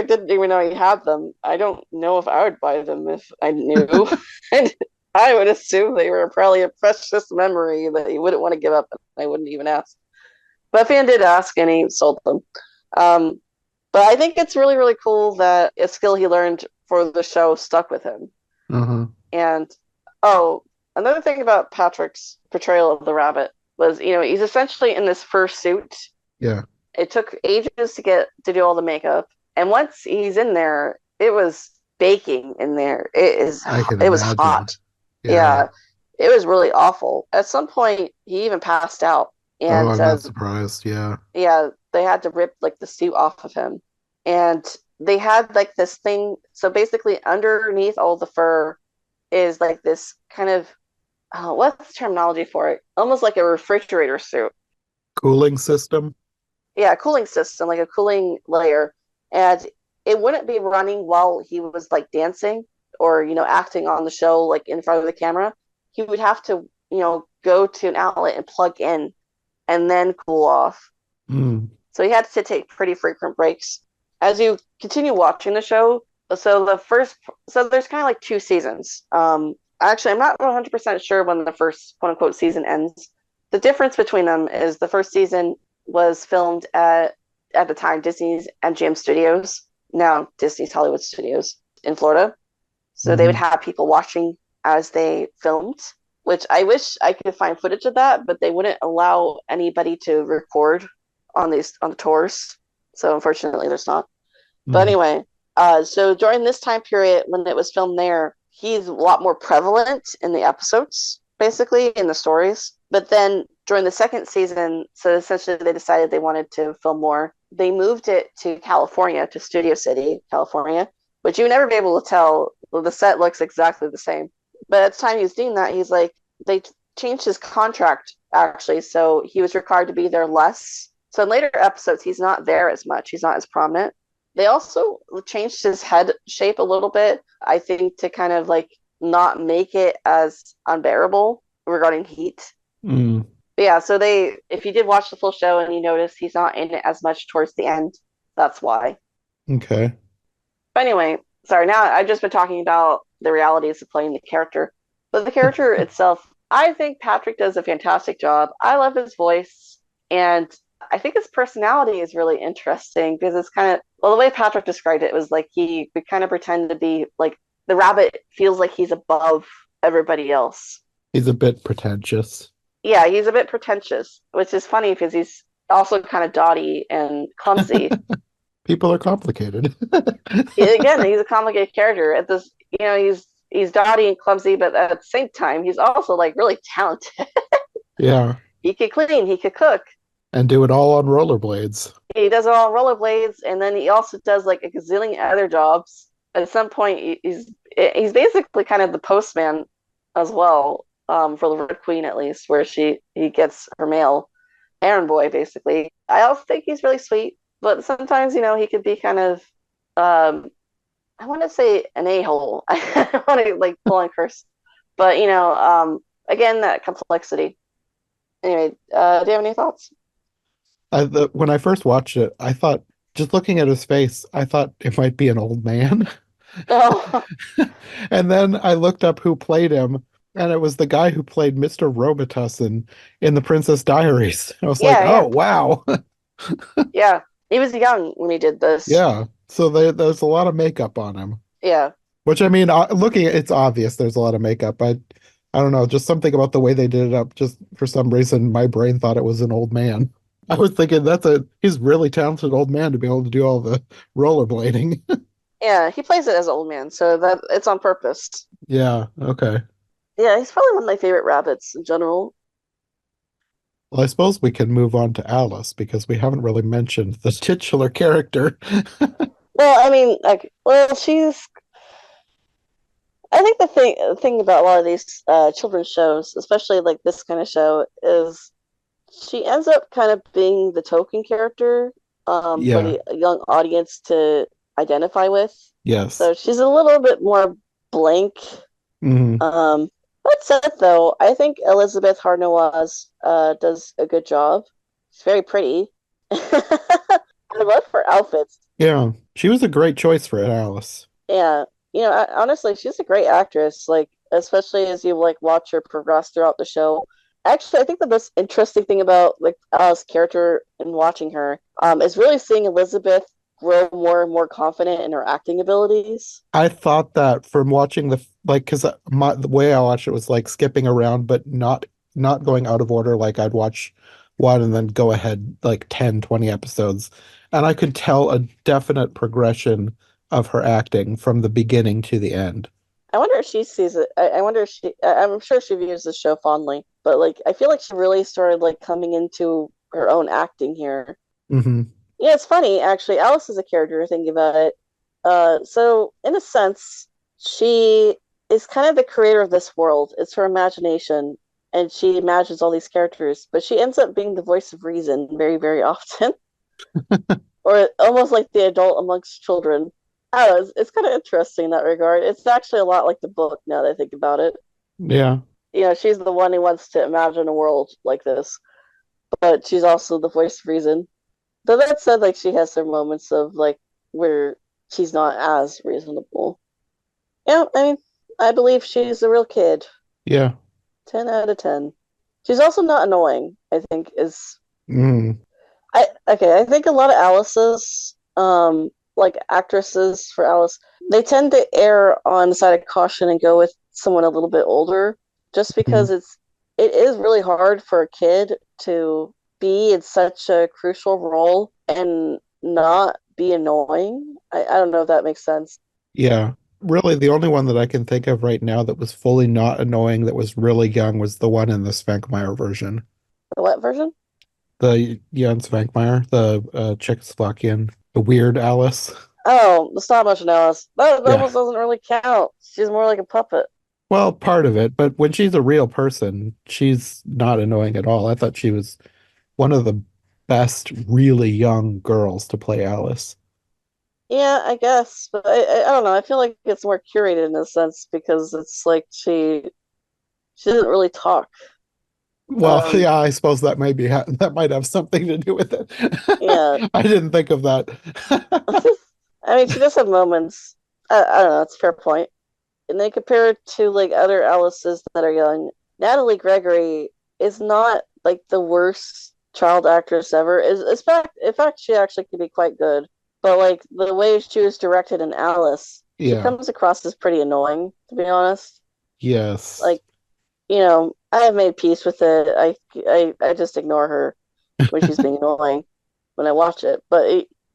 didn't even know he had them. I don't know if I would buy them if I knew. And I would assume they were probably a precious memory that he wouldn't want to give up. And I wouldn't even ask. But fan did ask, and he sold them. Um, but I think it's really cool that a skill he learned for the show stuck with him. Uh-huh. And oh, another thing about Patrick's portrayal of the rabbit was, he's essentially in this fur suit. Yeah, It took ages to get to do all the makeup, and once he's in there, it was baking in there. I can It was imagine. hot. Yeah. Yeah, it was really awful. At some point, he even passed out, Oh, and I'm not surprised. Yeah. yeah, they had to rip like the suit off of him, and they had like this thing. So basically, underneath all the fur is like this kind of what's the terminology for it? Almost like a refrigerator suit. Cooling system. Yeah, a cooling system, like a cooling layer, and it wouldn't be running while he was like dancing or acting on the show like in front of the camera. He would have to go to an outlet and plug in and then cool off. Mm. So he had to take pretty frequent breaks. As you continue watching the show, so there's kind of like two seasons. Actually, I'm not 100% sure when the first quote unquote season ends. The difference between them is the first season was filmed at the time Disney's MGM Studios, now Disney's Hollywood Studios in Florida. So they would Hmm. have people watching as they filmed, which I wish I could find footage of that, but they wouldn't allow anybody to record on the tours. So unfortunately, there's not. But Hmm. anyway, so during this time period when it was filmed there, he's a lot more prevalent in the episodes, basically in the stories. But then during the second season, so essentially they decided they wanted to film more. They moved it to California, to Studio City, California, which you would never be able to tell. Well, the set looks exactly the same. But at the time he was doing that, he's like, they changed his contract actually, so he was required to be there less. So in later episodes, he's not there as much. He's not as prominent. They also changed his head shape a little bit, I think, to kind of like not make it as unbearable regarding heat. Mm. But yeah, so if you did watch the full show and you notice he's not in it as much towards the end, that's why. Okay. But anyway, sorry, now I've just been talking about the realities of playing the character. But the character itself, I think Patrick does a fantastic job. I love his voice, and I think his personality is really interesting because it's kind of, well, the way Patrick described it was like he would kind of pretend to be like the rabbit feels like he's above everybody else. He's a bit pretentious. Yeah, he's a bit pretentious, which is funny because he's also kind of dotty and clumsy. People are complicated. Again, he's a complicated character. At this, he's dotty and clumsy, but at the same time, he's also like really talented. Yeah. He could clean, he could cook. And do it all on rollerblades. He does it all on rollerblades, and then he also does like a gazillion other jobs. At some point, he's basically kind of the postman as well, for the Red Queen at least, where he gets her mail. Errand boy, basically. I also think he's really sweet, but sometimes he could be kind of um, I want to say an a-hole. I don't want to like pull and curse, but again, that complexity. Anyway, do you have any thoughts? When I first watched it, I thought, just looking at his face, I thought it might be an old man. Oh, And then I looked up who played him, and it was the guy who played Mr. Robitussin in The Princess Diaries. I was like, yeah, oh, yeah, wow. yeah. He was young when he did this. Yeah. So there's a lot of makeup on him. Yeah, Which I mean, looking at it's obvious there's a lot of makeup. I don't know, just something about the way they did it up. Just for some reason, my brain thought it was an old man. I was thinking he's really talented old man to be able to do all the rollerblading. yeah. He plays it as an old man, so that it's on purpose. Yeah, okay. Yeah, he's probably one of my favorite rabbits in general. Well, I suppose we can move on to Alice because we haven't really mentioned the titular character. Well, I mean, like, well, she's. I think the thing about a lot of these children's shows, especially like this kind of show, is she ends up kind of being the token character for Yeah, the young audience to identify with. yes. So she's a little bit more blank. Hmm. That said, though, I think Elizabeth Harnoise does a good job. She's very pretty. I love her outfits. Yeah, she was a great choice for Alice. Yeah, honestly, she's a great actress. Like, especially as you like watch her progress throughout the show. Actually, I think the most interesting thing about like Alice's character and watching her is really seeing Elizabeth grow more and more confident in her acting abilities. I thought that from watching because the way I watched it was like skipping around, but not going out of order. Like I'd watch one and then go ahead like 10, 20 episodes. And I could tell a definite progression of her acting from the beginning to the end. I wonder if she sees it. I wonder if I'm sure she views the show fondly, but like I feel like she really started like coming into her own acting here. Hmm. Yeah, it's funny actually. Alice is a character. Thinking about it, so in a sense, she is kind of the creator of this world. It's her imagination, and she imagines all these characters, but she ends up being the voice of reason very, very often, or almost like the adult amongst children. I don't know, it's kind of interesting in that regard. It's actually a lot like the book now that I think about it. Yeah. She's the one who wants to imagine a world like this, but she's also the voice of reason. Though that said, like she has some moments of like where she's not as reasonable. Yeah, I mean, I believe she's a real kid. Yeah. 10 out of 10. She's also not annoying, I think is Mm. I think a lot of Alice's like actresses for Alice, they tend to err on the side of caution and go with someone a little bit older, just because Mhm. it is really hard for a kid to be in such a crucial role and not be annoying. I don't know if that makes sense. Yeah. Really, the only one that I can think of right now that was fully not annoying that was really young was the one in the Svankmajer version. The what version? The Jan Svankmajer, the Czechoslovakian, the weird Alice. Oh, the stop motion Alice. That Yeah. almost doesn't really count. She's more like a puppet. Well, part of it, but when she's a real person, she's not annoying at all. I thought she was one of the best really young girls to play Alice. Yeah, I guess, but I don't know. I feel like it's more curated in a sense because it's like she doesn't really talk. Well, Um, yeah, I suppose that might be that might have something to do with it. yeah. I didn't think of that. I mean, she does have moments. I don't know. It's a fair point. And then compared to like other Alices that are young, Natalie Gregory is not like the worst child actress ever. In fact, she actually can be quite good. But like the way she was directed in Alice, she Yeah. comes across as pretty annoying, to be honest. Yes. Like, I have made peace with it. I just ignore her when she's being annoying when I watch it.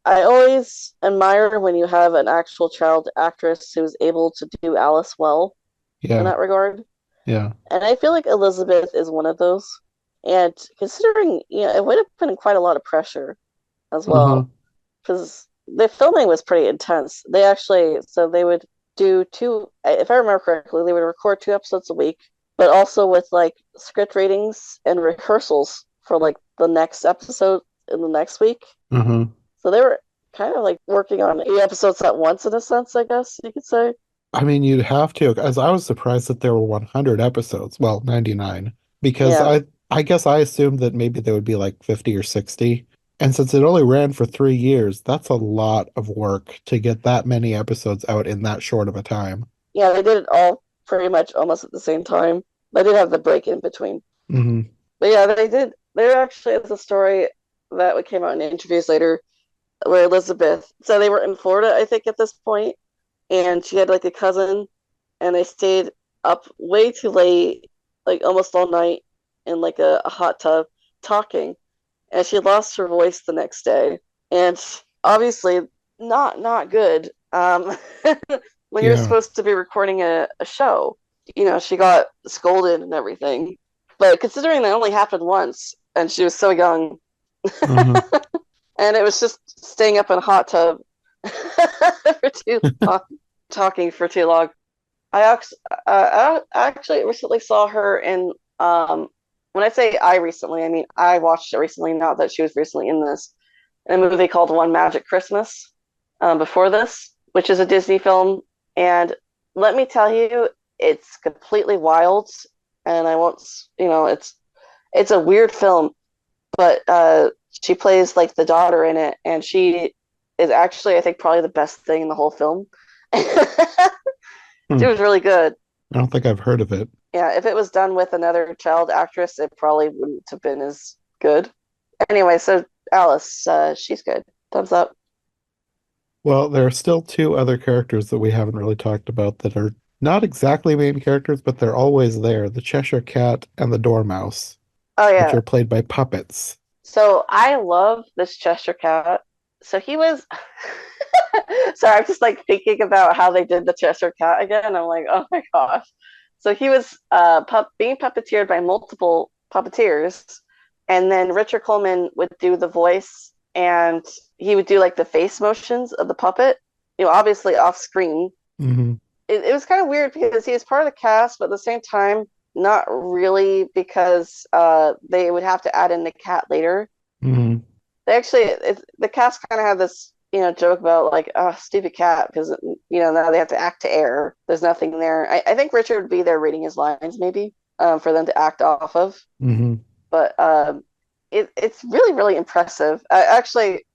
I always admire when you have an actual child actress who's able to do Alice well in Yeah. that regard. Yeah. And I feel like Elizabeth is one of those. And considering, it would have been quite a lot of pressure as Uh-huh. well, because the filming was pretty intense. So they would do two, if I remember correctly, they would record 2 episodes a week, but also with like script readings and rehearsals for like the next episode in the next week. Uh-huh. So they were kind of like working on 8 episodes at once, in a sense, I guess you could say. I mean, you'd have to, as I was surprised that there were 100 episodes. Well, 99, because Yeah, I guess I assumed that maybe there would be like 50 or 60. And since it only ran for 3 years, that's a lot of work to get that many episodes out in that short of a time. yeah, they did it all pretty much almost at the same time. They did have the break in between. Hmm. But yeah, they did. There actually is a story that came out in interviews later where Elizabeth, so they were in Florida, I think, at this point, and she had like a cousin, and they stayed up way too late, like almost all night, in like a hot tub talking, and she lost her voice the next day, and obviously not good. When you're Yeah. supposed to be recording a show, she got scolded and everything. But considering that only happened once, and she was so young, Uh-huh. and it was just staying up in a hot tub for too long, talking for too long. I actually recently saw her in when I say I recently, I mean I watched it recently, not that she was recently in this, in a movie called One Magic Christmas, before this, which is a Disney film. And let me tell you, it's completely wild. And I won't, it's a weird film, but she plays like the daughter in it, and she is actually, I think, probably the best thing in the whole film. Hmm. She was really good. I don't think I've heard of it. Yeah, if it was done with another child actress, it probably wouldn't have been as good. Anyway, so Alice, she's good. Thumbs up. Well, there are still two other characters that we haven't really talked about that are not exactly main characters, but they're always there, the Cheshire Cat and the Dormouse, Oh which yeah. are played by puppets. So I love this Cheshire Cat. So he was sorry, I'm just like thinking about how they did the Cheshire Cat again. I'm like, oh my gosh. So he was being puppeteered by multiple puppeteers, and then Richard Coleman would do the voice, and he would do like the face motions of the puppet, obviously off screen. Hmm. It was kind of weird because he was part of the cast, but at the same time, not really, because they would have to add in the cat later. Hmm. They actually, the cast kind of had this, joke about like, oh, stupid cat, because now they have to act to air. There's nothing there. I think Richard would be there reading his lines, maybe, for them to act off of. Hmm. But it's really really impressive. Actually,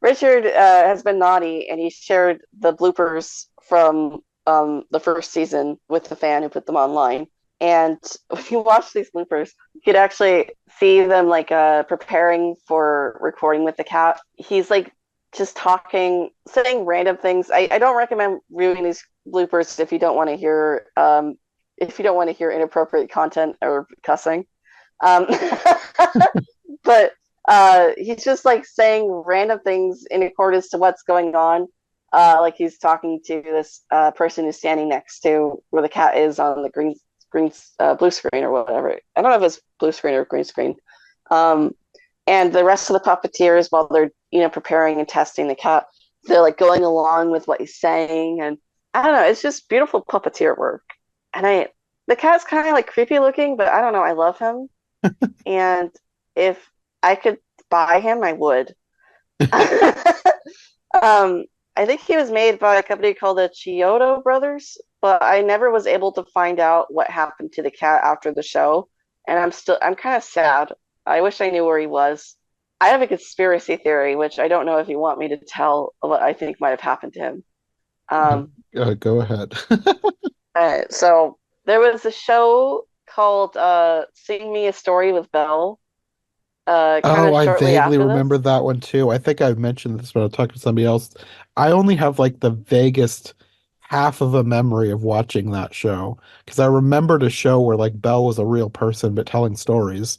Richard has been naughty, and he shared the bloopers from the first season with the fan who put them online. And when you watch these bloopers, you could actually see them like preparing for recording with the cat. He's like just talking, saying random things. I don't recommend viewing these bloopers if you don't want to hear inappropriate content or cussing. Um, but he's just like saying random things in accordance to what's going on. Like he's talking to this person who's standing next to where the cat is on the blue screen or whatever. I don't know if it's blue screen or green screen. Um, and the rest of the puppeteers, while they're preparing and testing the cat, they're like going along with what he's saying, and I don't know, it's just beautiful puppeteer work. And the cat's kind of like creepy looking, but I don't know, I love him, and if I could buy him, I would. I think he was made by a company called the Chiodo Brothers, but I never was able to find out what happened to the cat after the show, and I'm kind of sad. I wish I knew where he was. I have a conspiracy theory, which I don't know if you want me to tell what I think might have happened to him. Um, Go ahead. so there was a show called "Sing Me a Story with Belle," kind Oh, of I shortly vaguely after remember this. that one too. I think I mentioned this when I was talking to somebody else. I only have like the vaguest half of a memory of watching that show because I remembered a show where like Belle was a real person but telling stories,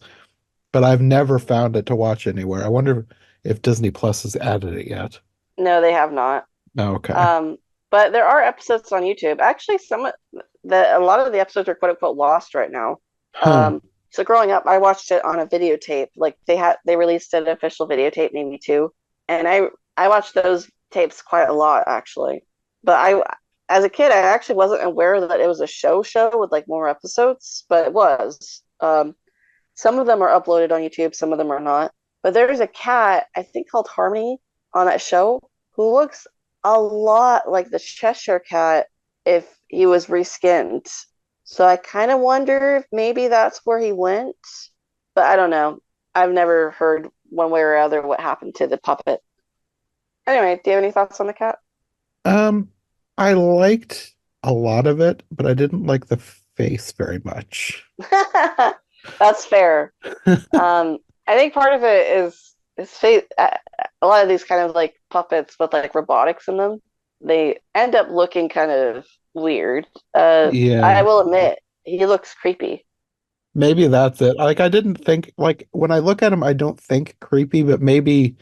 but I've never found it to watch anywhere. I wonder if Disney Plus has added it yet. No, they have not. Oh, okay. Um, but there are episodes on YouTube. Actually, a lot of the episodes are quote unquote lost right now. Huh. So growing up, I watched it on a videotape. Like they released an official videotape, maybe two, and I watched those tapes quite a lot actually. But as a kid, I actually wasn't aware that it was a show with like more episodes, but it was. Some of them are uploaded on YouTube, some of them are not. But there's a cat, I think called Harmony on that show, who looks a lot like the Cheshire Cat if he was reskinned. So I kind of wonder if maybe that's where he went. But I don't know. I've never heard one way or other what happened to the puppet. Anyway, do you have any thoughts on the cat? Um, I liked a lot of it, but I didn't like the face very much. That's fair. I think part of it is a lot of these kind of like puppets with like robotics in them, they end up looking kind of weird. I Yeah. will admit, he looks creepy. Maybe that's it. Like I didn't think like when I look at him, I don't think creepy, but maybe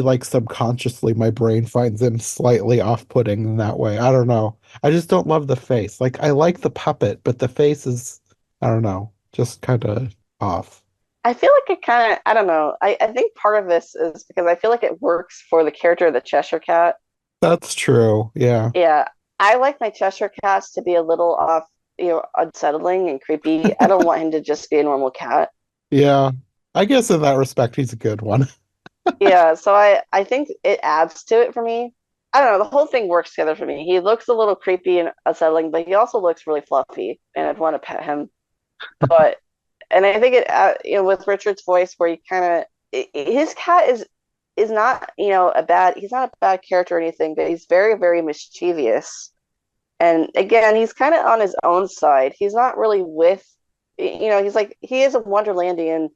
like subconsciously my brain finds him slightly off-putting in that way. I don't know. I just don't love the face. Like I like the puppet, but the face is I don't know, just kind of off. I feel like it kind of, I don't know. I think part of this is because I feel like it works for the character of the Cheshire Cat. That's true. Yeah. Yeah, I like my Cheshire Cats to be a little off, unsettling and creepy. I don't want him to just be a normal cat. Yeah. I guess in that respect he's a good one. Yeah, so I think it adds to it for me. I don't know, the whole thing works together for me. He looks a little creepy and unsettling, but he also looks really fluffy, and I'd want to pet him. But and I think with Richard's voice, where he kind of his cat is not he's not a bad character or anything, but he's very very mischievous. And again, he's kind of on his own side. He's not really with, he's like, he is a Wonderlandian,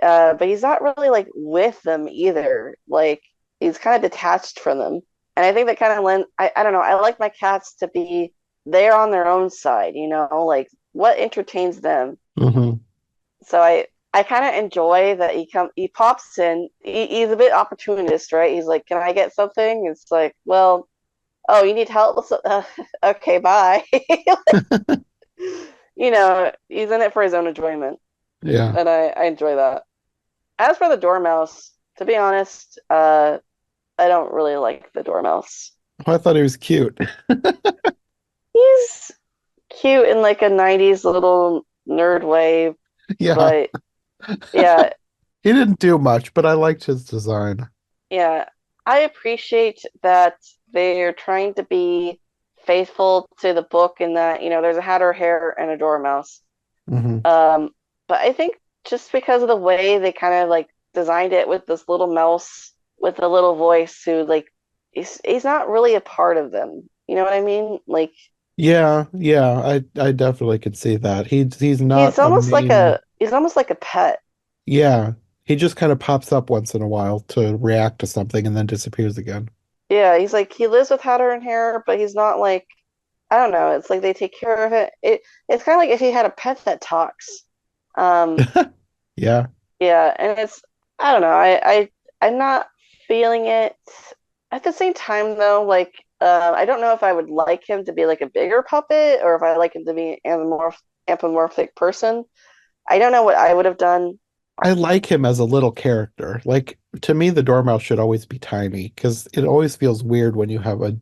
but he's not really like with them either. Like, he's kind of detached from them. And I think that kind of I don't know, I like my cats to be there on their own side, like what entertains them. Hmm. So I kind of enjoy that he pops in. He's a bit opportunist, right? He's like, "Can I get something?" It's like, "Well, oh, you need help? Okay, bye." He's in it for his own enjoyment, Yeah. and I enjoy that. As for the dormouse, to be honest, I don't really like the dormouse. I thought he was cute. He's cute in like a 90s little nerd way, Yeah. but yeah, He didn't do much, but I liked his design. yeah. I appreciate that they're trying to be faithful to the book in that, there's a hatter hare and a dormouse. Hmm. Um, but I think just because of the way they kind of like designed it with this little mouse with a little voice who like he's not really a part of them. You know what I mean? Like Yeah, yeah, I definitely could see that. He's not a main. he's almost like a pet. Yeah, He just kind of pops up once in a while to react to something and then disappears again. Yeah, he's like he lives with Hatter and Hair, but he's not like I don't know. It's like they take care of it. It's kind of like if he had a pet that talks. Um, Yeah. yeah, and it's I don't know. I'm not feeling it. At the same time, though, like I don't know if I would like him to be like a bigger puppet or if I like him to be anthropomorphic person. I don't know what I would have done. I like him as a little character. Like, to me, the Dormouse should always be tiny because it always feels weird when you have a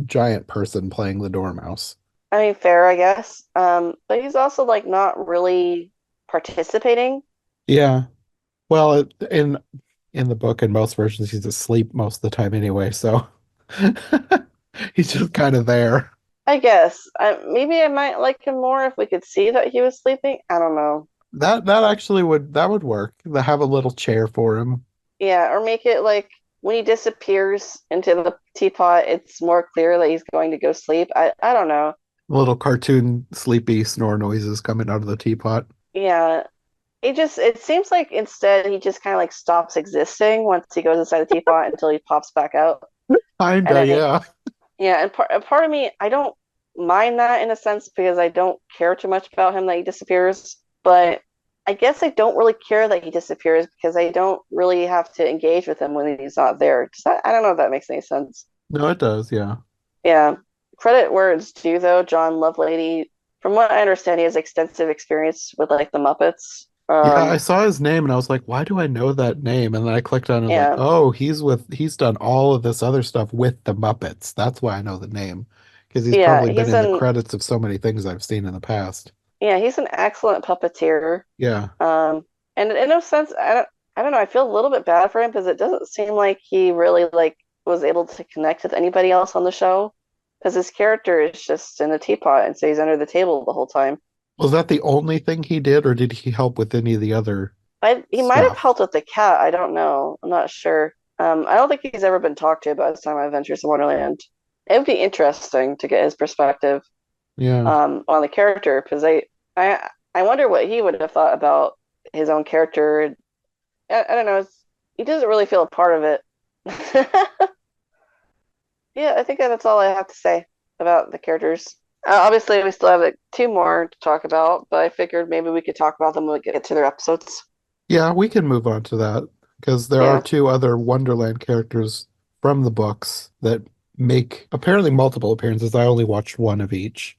giant person playing the Dormouse. I mean, fair, I guess. But he's also like not really participating. Yeah. Well, in the book and most versions, he's asleep most of the time anyway, so he's just kind of there. I guess. Maybe I might like him more if we could see that he was sleeping. I don't know. That actually would work. To have a little chair for him. Yeah, or make it like when he disappears into the teapot, it's more clear that he's going to go sleep. I don't know. Little cartoon sleepy snore noises coming out of the teapot. Yeah, it seems like instead he just kind of like stops existing once he goes inside the teapot until he pops back out. And Kinda, I think yeah. yeah, and part of me I don't mind that in a sense because I don't care too much about him that he disappears, but I guess I don't really care that he disappears because I don't really have to engage with him when he's not there. I don't know if that makes any sense. No, it does, yeah. Yeah. Credit where it's due, though. John Lovelady, from what I understand, he has extensive experience with like the Muppets. Yeah, I saw his name and I was like, why do I know that name? And then I clicked on it and I was like, Yeah, oh, he's done all of this other stuff with the Muppets. That's why I know the name. Because he's yeah, probably been in the credits of so many things I've seen in the past. he's an excellent puppeteer. Yeah. And in a sense, I don't know. I feel a little bit bad for him because it doesn't seem like he really like was able to connect with anybody else on the show because his character is just in a teapot and so he's under the table the whole time. Was that the only thing he did, or did he help with any of the other He might have stuff? helped with the cat. I don't know. I'm not sure. I don't think he's ever been talked to about his time on Adventures in Wonderland. It would be interesting to get his perspective Yeah. on the character because I wonder what he would have thought about his own character. I don't know. He doesn't really feel a part of it. Yeah, I think that's all I have to say about the characters. Obviously, we still have like, two more to talk about, but I figured maybe we could talk about them when we get to their episodes. Yeah, we can move on to that because there are Yeah. two other Wonderland characters from the books that make apparently multiple appearances. I only watched one of each.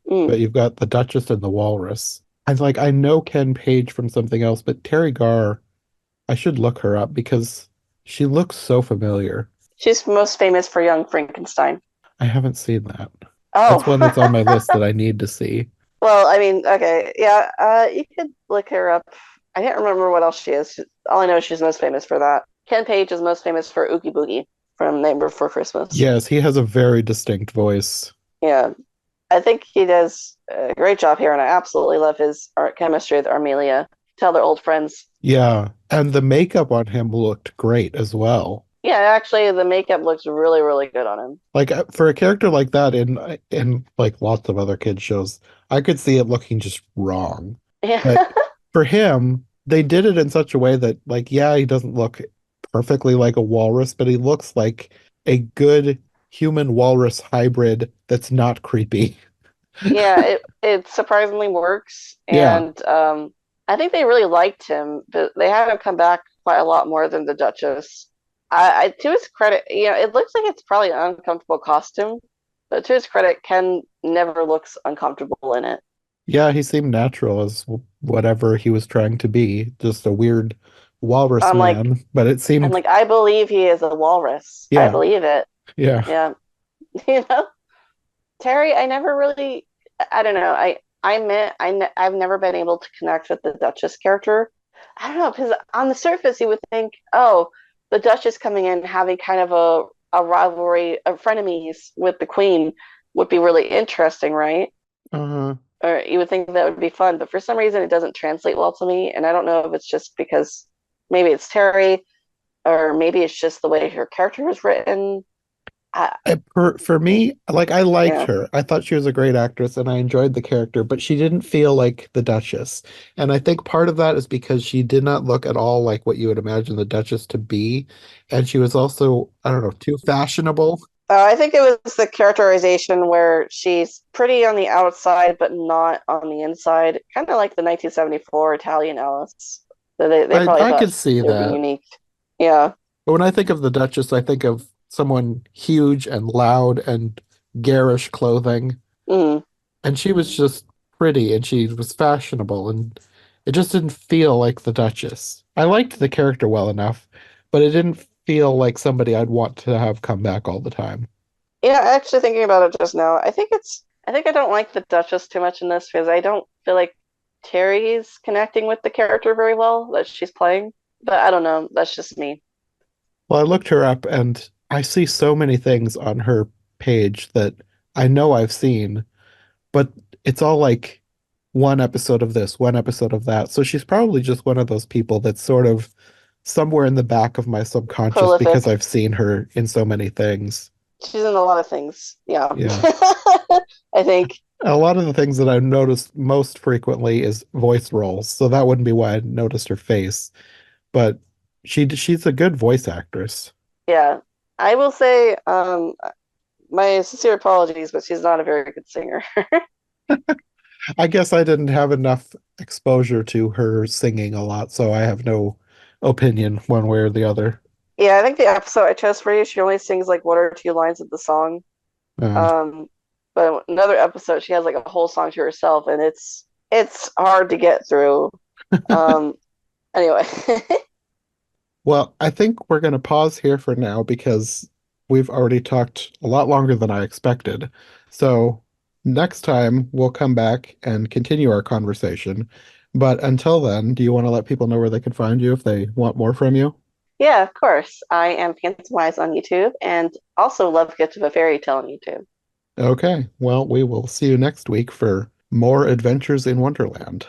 Mm. But you've got the Duchess and the Walrus. I know Ken Page from something else, but Terry Garr, I should look her up because she looks so familiar. She's most famous for Young Frankenstein. I haven't seen that. That's one that's on Oh, my list that I need to see. well, I mean, okay, yeah, you could look her up. I can't remember what else she is. All I know is she's most famous for that. Ken Page is most famous for Oogie Boogie from Nightmare Before Christmas. Yes, he has a very distinct voice. Yeah, I think he does a great job here, and I absolutely love his art chemistry with Armelia. Tell they're old friends. Yeah, and the makeup on him looked great as well. Yeah, actually, the makeup looks really, really good on him. Like for a character like that in like lots of other kids shows, I could see it looking just wrong. Yeah, But for him, they did it in such a way that, like, yeah, he doesn't look perfectly like a walrus, but he looks like a good human walrus hybrid that's not creepy. yeah, it surprisingly works, Yeah. and I think they really liked him, but they had him come back quite a lot more than the Duchess. To his credit, it looks like it's probably an uncomfortable costume, but to his credit, Ken never looks uncomfortable in it. Yeah, he seemed natural as whatever he was trying to be, just a weird walrus I'm like, man, but it I'm seemed like, I believe he is a walrus. I yeah, believe it. yeah. Yeah, you know, Terry. I never really, I don't know. I've never been able to connect with the Duchess character. I don't know because on the surface you would think, oh, the Duchess coming in having kind of a rivalry of frenemies with the Queen would be really interesting, right? Uh-huh. Or you would think that would be fun, but for some reason it doesn't translate well to me, and I don't know if it's just because maybe it's Terry or maybe it's just the way her character was written. For me, like I liked Yeah. her. I thought she was a great actress and I enjoyed the character, but she didn't feel like the Duchess. And I think part of that is because she did not look at all like what you would imagine the Duchess to be. And she was also, I don't know, too fashionable. I think it was the characterization where she's pretty on the outside, but not on the inside, kind of like the 1974 Italian Alice. So they probably I thought could see it would be that. unique. Yeah. But when I think of the Duchess, I think of someone huge and loud and garish clothing. Mm. And she was just pretty and she was fashionable and it just didn't feel like the Duchess. I liked the character well enough, but it didn't feel like somebody I'd want to have come back all the time. Yeah, actually thinking about it just now, I think I don't like the Duchess too much in this because I don't feel like Terry's connecting with the character very well that she's playing. But I don't know. That's just me. Well, I looked her up and I see so many things on her page that I know I've seen, but it's all like one episode of this, one episode of that. So she's probably just one of those people that's sort of somewhere in the back of my subconscious because Prolific. I've seen her in so many things. She's in a lot of things. Yeah. Yeah. I think. A lot of the things that I've noticed most frequently is voice roles, so that wouldn't be why I noticed her face. But she's a good voice actress. Yeah. I will say, my sincere apologies, but she's not a very good singer. I guess I didn't have enough exposure to her singing a lot, so I have no opinion one way or the other. Yeah, I think the episode I chose for you, she only sings like one or two lines of the song. Uh, Um, but another episode, she has like a whole song to herself, and it's hard to get through. Um, anyway, well, I think we're going to pause here for now because we've already talked a lot longer than I expected. So next time we'll come back and continue our conversation. But until then, do you want to let people know where they can find you if they want more from you? yeah, of course. I am Phantomwise on YouTube, and also love Gift of a Fairy Tale on YouTube. Okay, well, we will see you next week for more adventures in Wonderland.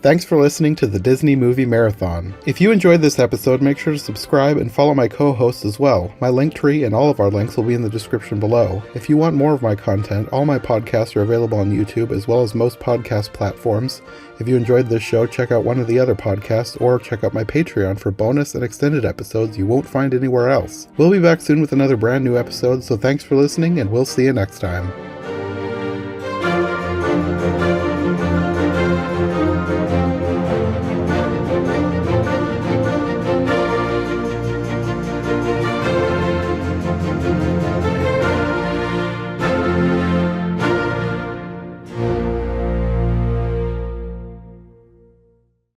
Thanks for listening to the Disney Movie Marathon. If you enjoyed this episode, make sure to subscribe and follow my co-hosts as well. My link tree and all of our links will be in the description below. If you want more of my content, all my podcasts are available on YouTube as well as most podcast platforms. If you enjoyed this show, check out one of the other podcasts or check out my Patreon for bonus and extended episodes you won't find anywhere else. We'll be back soon with another brand new episode, so thanks for listening and we'll see you next time.